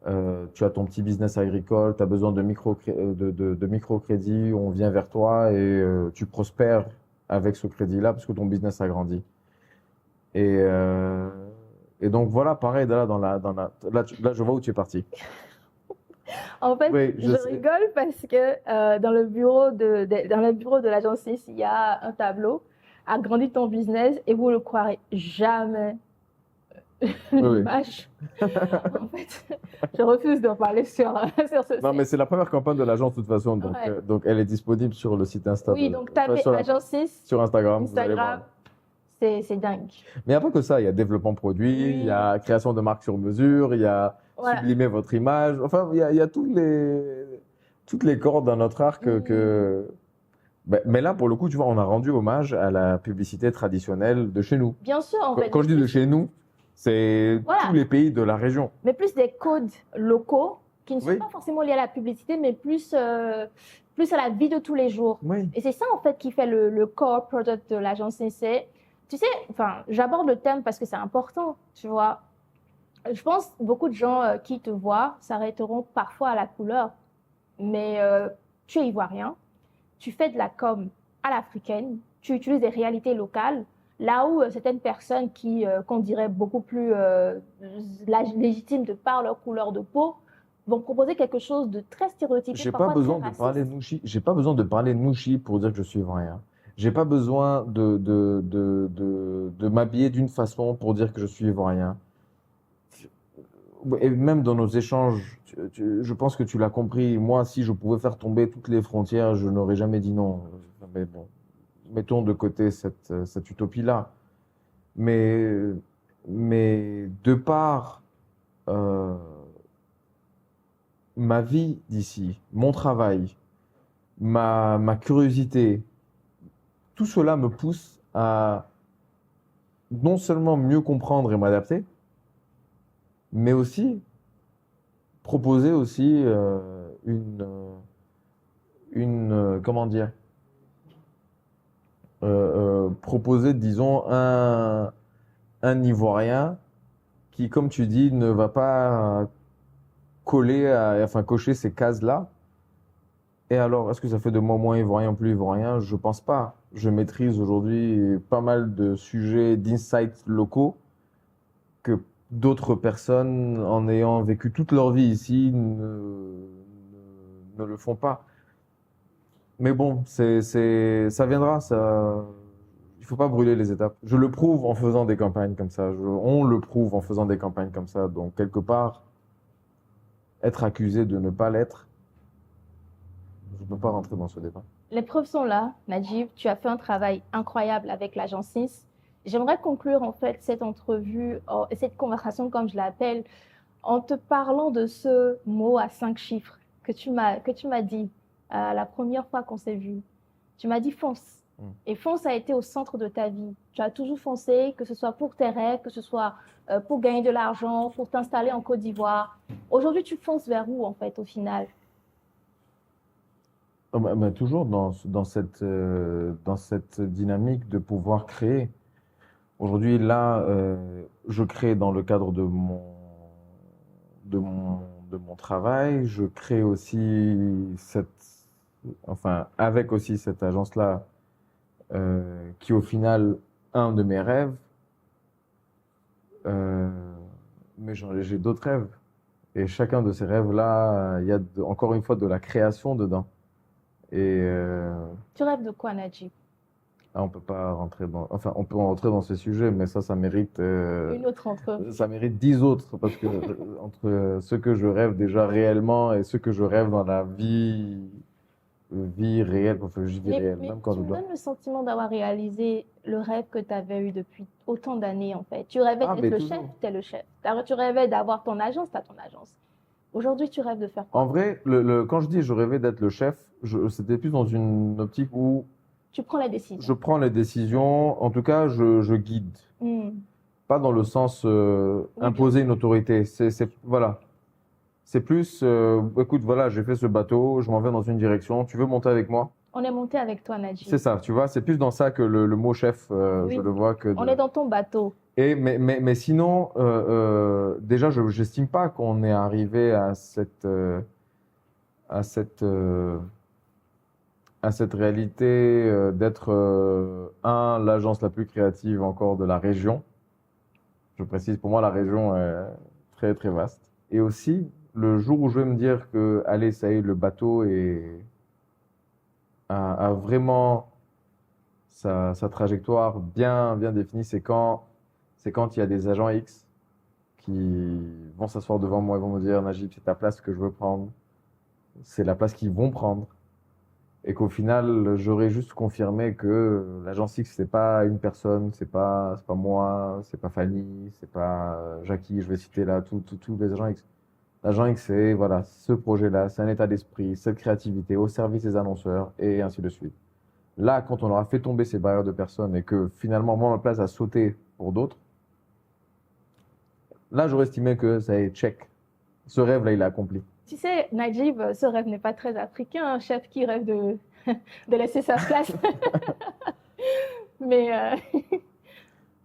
ton petit business agricole, tu as besoin de microcrédit, on vient vers toi et tu prospères avec ce crédit-là parce que ton business a grandi. Et, euh, et donc voilà, pareil, là, je vois où tu es parti. En fait, Oui, je sais. rigole parce que dans le bureau dans le bureau de l'agence 6, il y a un tableau agrandis ton business et vous le croirez jamais. Oui. L'image. En fait, je refuse d'en parler sur ce Non, site. mais c'est la première campagne de l'agence de toute façon, Ouais. donc elle est disponible sur le site Insta Oui, donc tapez sur agence 6, sur Instagram, vous allez voir. Instagram, c'est dingue. Mais il n'y a pas que ça, il y a développement produit, Oui. il y a création de marques sur mesure, il y a Voilà. sublimer votre image. Enfin, il y a toutes les cordes dans notre arc que. Mais là, pour le coup, tu vois, on a rendu hommage à la publicité traditionnelle de chez nous. Bien sûr, en fait. Quand je dis de chez nous, c'est Voilà. tous les pays de la région. Mais plus des codes locaux qui ne sont Oui. pas forcément liés à la publicité, mais plus à la vie de tous les jours. Oui. Et c'est ça, en fait, qui fait le core product de l'agence CC. Tu sais, enfin, j'aborde le thème parce que c'est important, tu vois. Je pense que beaucoup de gens qui te voient s'arrêteront parfois à la couleur, mais tu es ivoirien, tu fais de la com à l'africaine, tu utilises des réalités locales, là où certaines personnes qu'on dirait beaucoup plus légitimes de par leur couleur de peau vont proposer quelque chose de très stéréotypé, J'ai pas parfois besoin très de parler raciste. nouchi. J'ai pas besoin de parler nouchi pour dire que je suis ivoirien. J'ai pas besoin de m'habiller d'une façon pour dire que je suis ivoirien. Et même dans nos échanges, je pense que tu l'as compris. Moi, si je pouvais faire tomber toutes les frontières, je n'aurais jamais dit non. Mais bon, mettons de côté cette utopie-là. Mais, mais de par euh, ma vie d'ici, mon travail, ma curiosité, tout cela me pousse à non seulement mieux comprendre et m'adapter, mais aussi proposer aussi comment dire, proposer, disons, un Ivoirien qui, comme tu dis, ne va pas cocher ces cases-là. Et alors, est-ce que ça fait de moi moins ivoirien, plus ivoirien? Je pense pas. Je maîtrise aujourd'hui pas mal de sujets d'insights locaux que d'autres personnes, en ayant vécu toute leur vie ici, ne le font pas. Mais bon, ça viendra, ça. Il faut pas brûler les étapes. Je le prouve en faisant des campagnes comme ça. On le prouve en faisant des campagnes comme ça. Donc, quelque part, être accusé de ne pas l'être, je ne peux pas rentrer dans ce débat. Les preuves sont là, Najib. Tu as fait un travail incroyable avec l'agence 6. J'aimerais conclure en fait cette entrevue, cette conversation comme je l'appelle, en te parlant de ce mot à 5 chiffres que tu m'as dit la première fois qu'on s'est vu. Tu m'as dit fonce. Et fonce a été au centre de ta vie. Tu as toujours foncé, que ce soit pour tes rêves, que ce soit pour gagner de l'argent, pour t'installer en Côte d'Ivoire. Aujourd'hui, tu fonces vers où en fait au final? Toujours dans cette dynamique de pouvoir créer. Aujourd'hui, là, je crée dans le cadre de mon, de mon travail. Je crée aussi avec aussi cette agence-là, qui au final, un de mes rêves. Euh, mais j'ai d'autres rêves. Et chacun de ces rêves-là, il y a encore une fois de la création dedans. Et Tu rêves de quoi, Najib? on peut pas rentrer enfin, on peut rentrer dans ces sujets, mais ça mérite, Une autre entre eux. ça mérite 10 autres, parce que entre ce que je rêve déjà réellement et ce que je rêve dans la vie réelle, enfin, je vis réelle, Mais même quand tu je me dors. donnes le sentiment d'avoir réalisé le rêve que tu avais eu depuis autant d'années, en fait. Tu rêvais Ah, d'être mais le chef, toujours. tu es le chef. Tu rêvais d'avoir ton agence, tu as ton agence. Aujourd'hui, tu rêves de faire En quoi? vrai, quand je dis je rêvais d'être le chef, c'était plus dans une optique où Tu prends la je décision. prends les décisions, en tout cas, je guide. Hmm. Pas dans le sens Oui, bien imposer sûr. une autorité. Voilà. C'est plus, écoute, voilà, j'ai fait ce bateau, je m'en vais dans une direction, tu veux monter avec moi? On est monté avec toi, C'est Najib. ça, tu vois, c'est plus dans ça que le mot chef, je Oui, le vois que on est de. dans ton bateau. Mais sinon, déjà, j'estime pas qu'on est arrivé à cette, euh, à cette réalité d'être, l'agence la plus créative encore de la région. Je précise, pour moi, la région est très, très vaste. Et aussi, le jour où je vais me dire que, allez, ça y est, le bateau a vraiment sa trajectoire bien, bien définie, c'est quand il y a des agents X qui vont s'asseoir devant moi et vont me dire, Najib, c'est ta place que je veux prendre, c'est la place qu'ils vont prendre. Et qu'au final, j'aurais juste confirmé que l'agence X, c'est pas une personne, c'est pas moi, c'est pas Fanny, c'est pas Jackie, je vais citer là tous les agents X. L'agent X, c'est voilà, ce projet-là, c'est un état d'esprit, cette créativité au service des annonceurs et ainsi de suite. Là, quand on aura fait tomber ces barrières de personnes et que finalement, moi, ma place a sauté pour d'autres, là, j'aurais estimé que ça est check. Ce rêve-là, il est accompli. Tu sais, Najib, ce rêve n'est pas très africain, un chef qui rêve de laisser sa place. Mais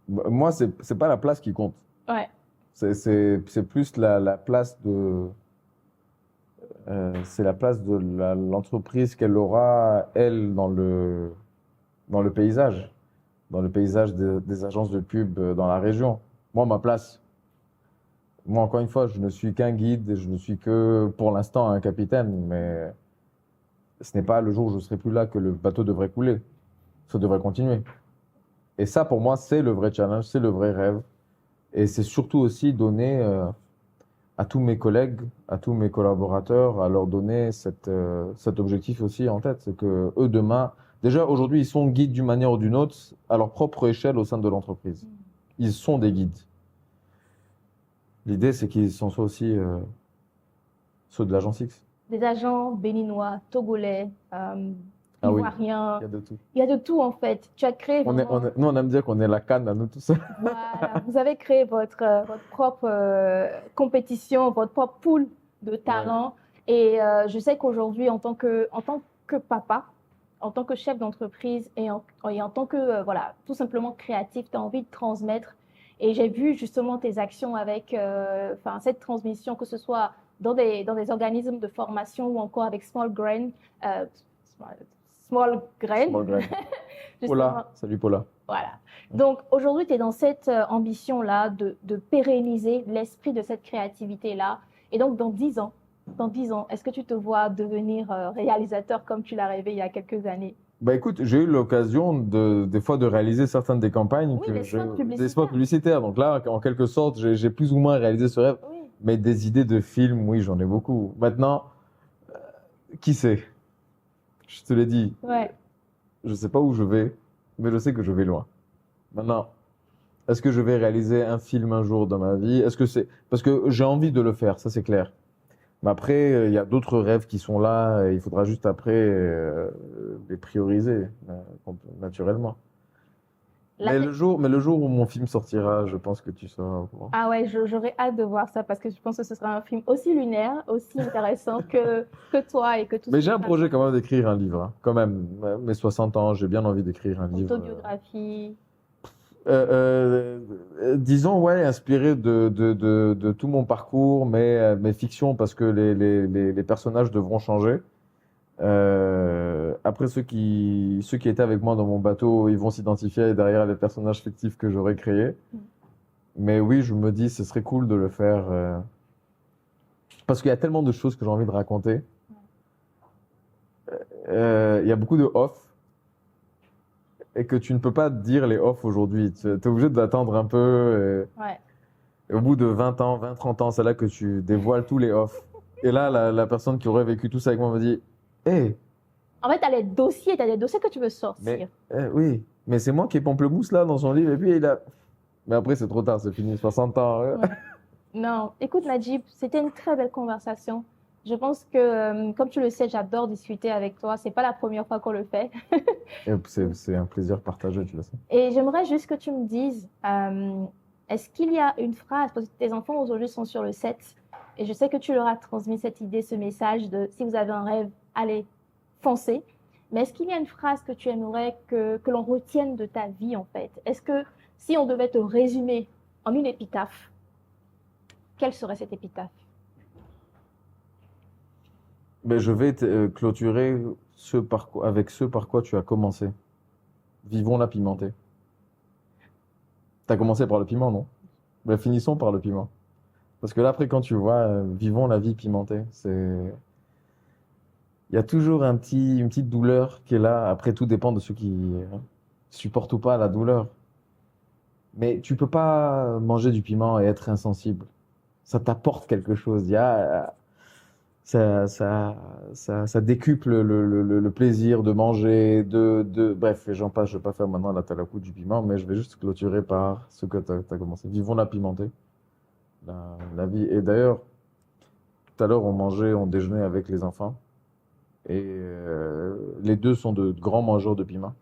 Moi, c'est pas la place qui compte. ouais, C'est plus la place c'est la place de l'entreprise qu'elle aura, elle, dans le paysage des agences de pub dans la région. Moi, ma place, moi, encore une fois, je ne suis qu'un guide, je ne suis que, pour l'instant, un capitaine, mais ce n'est pas le jour où je serai plus là que le bateau devrait couler. Ça devrait continuer. Et ça, pour moi, c'est le vrai challenge, c'est le vrai rêve. Et c'est surtout aussi donner à tous mes collègues, à tous mes collaborateurs, à leur donner cet objectif aussi en tête. C'est que eux, demain, déjà aujourd'hui, ils sont guides d'une manière ou d'une autre à leur propre échelle au sein de l'entreprise. Ils sont des guides. L'idée, c'est qu'ils sont aussi ceux de l'agence X. des agents béninois, togolais, Ah oui, ivoiriens, il y a de tout. il y a de tout en fait. Tu as créé vraiment, Nous, on aime dire qu'on est la canne à nous tous. voilà, vous avez créé votre propre compétition, votre propre pool de Ouais. talents. Et je sais qu'aujourd'hui, en tant que papa, en tant que chef d'entreprise et en tant que, voilà, tout simplement créatif, tu as envie de transmettre. Et j'ai vu justement tes actions avec enfin, cette transmission, que ce soit dans des organismes de formation ou encore avec Small Grain, Small Grain, Small grain. justement. Paula, salut Paula. Voilà. Donc aujourd'hui, tu es dans cette ambition-là de pérenniser l'esprit de cette créativité-là. Et donc dans 10 ans, est-ce que tu te vois devenir réalisateur comme tu l'as rêvé il y a quelques années? Bah écoute, j'ai eu l'occasion des fois de réaliser certaines des campagnes Oui, les spots des spots publicitaires. publicitaires. Donc là, en quelque sorte, j'ai plus ou moins réalisé ce rêve. Oui, Mais des idées de films, oui, j'en ai beaucoup. Maintenant, qui sait? Je te l'ai dit, ouais. je sais pas où je vais, mais je sais que je vais loin. Maintenant, est-ce que je vais réaliser un film un jour dans ma vie? Est-ce que c'est parce que j'ai envie de le faire, ça c'est clair. Mais après, il y a d'autres rêves qui sont là, et il faudra juste après les prioriser naturellement. La te- Mais le jour où mon film sortira, je pense que tu seras au courant. Ah ouais, j'aurais hâte de voir ça parce que je pense que ce sera un film aussi lunaire, aussi intéressant que toi et que tout ce Mais que j'ai tu un projet quand même d'écrire un livre, hein. Quand même, mes 60 ans, j'ai bien envie d'écrire un livre. autobiographie. Disons, ouais, inspiré de tout mon parcours, mes fictions, parce que les personnages devront changer. Après, ceux qui étaient avec moi dans mon bateau, ils vont s'identifier derrière les personnages fictifs que j'aurais créés. Mm. Mais oui, je me dis, ce serait cool de le faire, parce qu'il y a tellement de choses que j'ai envie de raconter. Il y a beaucoup de off, et que tu ne peux pas dire les off aujourd'hui. Tu es obligé d'attendre un peu. Ouais. Et au bout de 20 ans, 20, 30 ans, c'est là que tu dévoiles tous les off. Et là, la personne qui aurait vécu tout ça avec moi me dit, hé, En fait, tu as des dossiers que tu veux mais sortir. oui, mais c'est moi qui ai Pamplemousse là dans son livre. Et puis il a. Mais après, c'est trop tard, c'est fini, 60 ans. Ouais. Non, écoute Najib, c'était une très belle conversation. Je pense que, comme tu le sais, j'adore discuter avec toi. C'est pas la première fois qu'on le fait. Et c'est un plaisir partagé, tu le sais. Et j'aimerais juste que tu me dises, est-ce qu'il y a une phrase, parce que tes enfants aujourd'hui sont sur le 7, et je sais que tu leur as transmis cette idée, ce message de si vous avez un rêve, allez, foncez. Mais est-ce qu'il y a une phrase que tu aimerais que l'on retienne de ta vie, en fait? Est-ce que si on devait te résumer en une épitaphe, quelle serait cette épitaphe? Mais je vais clôturer avec ce par quoi tu as commencé. Vivons la pimentée. T'as commencé par le piment, non? Ben, finissons par le piment. Parce que là, après, quand tu vois, vivons la vie pimentée, il y a toujours une petite douleur qui est là. Après, tout dépend de ceux qui supportent ou pas la douleur. Mais tu peux pas manger du piment et être insensible. Ça t'apporte quelque chose. Ça, ça, ça décuple le plaisir de manger, bref, et j'en passe. Je vais pas faire maintenant la talakou du piment, mais je vais juste clôturer par ce que tu as commencé. Vivons la pimentée, la vie. Et d'ailleurs, tout à l'heure, on déjeunait avec les enfants. Et les deux sont de grands mangeurs de piment.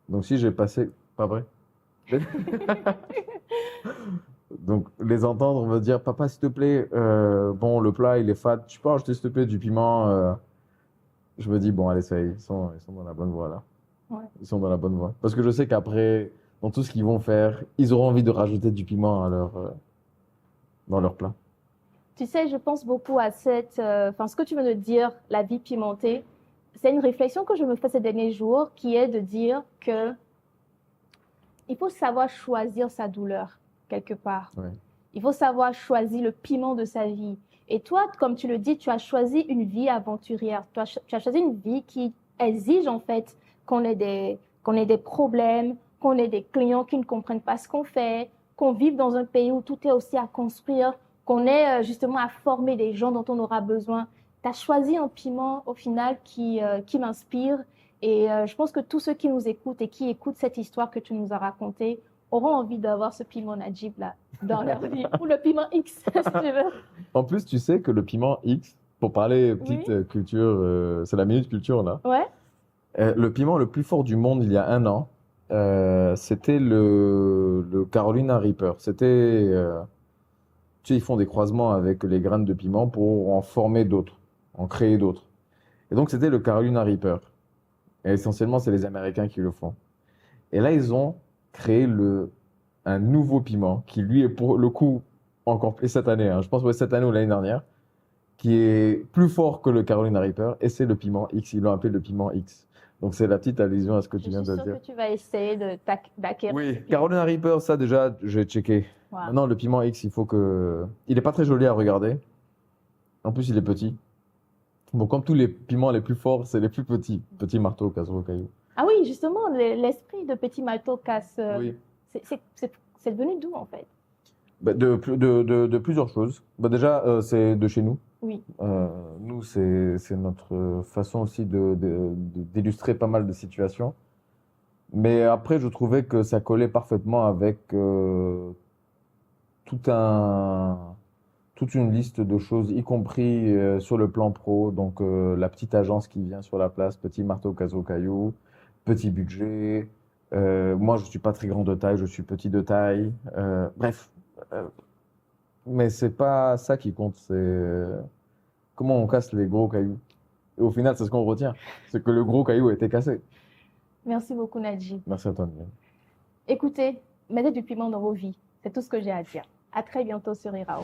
Donc si j'ai passé... Pas vrai? Donc les entendre me dire, papa, s'il te plaît, bon, le plat, il est fade. Tu peux rajouter, s'il te plaît, du piment. Je me dis, bon, allez, ça y est, ils sont dans la bonne voie, là. Ouais. Ils sont dans la bonne voie. Parce que je sais qu'après, dans tout ce qu'ils vont faire, ils auront envie de rajouter du piment dans leur plat. Tu sais, je pense beaucoup à enfin, ce que tu veux de dire, la vie pimentée. C'est une réflexion que je me fais ces derniers jours, qui est de dire que il faut savoir choisir sa douleur quelque part. Ouais. Il faut savoir choisir le piment de sa vie. Et toi, comme tu le dis, tu as choisi une vie aventurière. Tu as choisi une vie qui exige en fait qu'on ait des problèmes, qu'on ait des clients qui ne comprennent pas ce qu'on fait, qu'on vive dans un pays où tout est aussi à construire, qu'on ait justement à former des gens dont on aura besoin. Tu as choisi un piment au final qui m'inspire. Et je pense que tous ceux qui nous écoutent et qui écoutent cette histoire que tu nous as racontée auront envie d'avoir ce piment Najib là dans leur vie. Ou le piment X, si tu veux. En plus, tu sais que le piment X, pour parler petite Oui. culture, c'est la minute culture là. Ouais. Le piment le plus fort du monde il y a un an, c'était le Carolina Reaper. Tu sais, ils font des croisements avec les graines de piment pour en former d'autres, en créer d'autres. Et donc, c'était le Carolina Reaper. Et essentiellement, c'est les Américains qui le font. Et là, ils ont créé un nouveau piment qui, lui, est pour le coup encore plus cette année, hein, je pense ouais, cette année ou l'année dernière, qui est plus fort que le Carolina Reaper, et c'est le piment X. Ils l'ont appelé le piment X. Donc c'est la petite allusion à ce que Je tu viens suis de sûre dire. que tu vas essayer d'acquérir Oui, ce piment. Carolina Reaper, ça déjà, j'ai checké. Wow. Maintenant, le piment X, il faut que. Il est pas très joli à regarder. En plus, il est petit. Bon, comme tous les piments les plus forts, c'est les plus petits. Petit marteau, casse-gros caillou. Ah oui, justement, l'esprit de Petit Malto casse. Oui. C'est devenu d'où en fait? Bah, de plusieurs choses. Bah, déjà, c'est de chez nous. Oui. Nous, c'est notre façon aussi d'illustrer pas mal de situations. Mais après, je trouvais que ça collait parfaitement avec tout un, toute une liste de choses, y compris sur le plan pro. Donc, la petite agence qui vient sur la place, petit marteau, casse caillou, petit budget. Moi, je suis pas très grand de taille, je suis petit de taille. Bref, euh, mais c'est pas ça qui compte, c'est comment on casse les gros cailloux. Et au final, c'est ce qu'on retient, c'est que le gros caillou a été cassé. Merci beaucoup, Nadji. Merci à toi, Miguel. Écoutez, mettez du piment dans vos vies. C'est tout ce que j'ai à dire. À très bientôt sur Irao.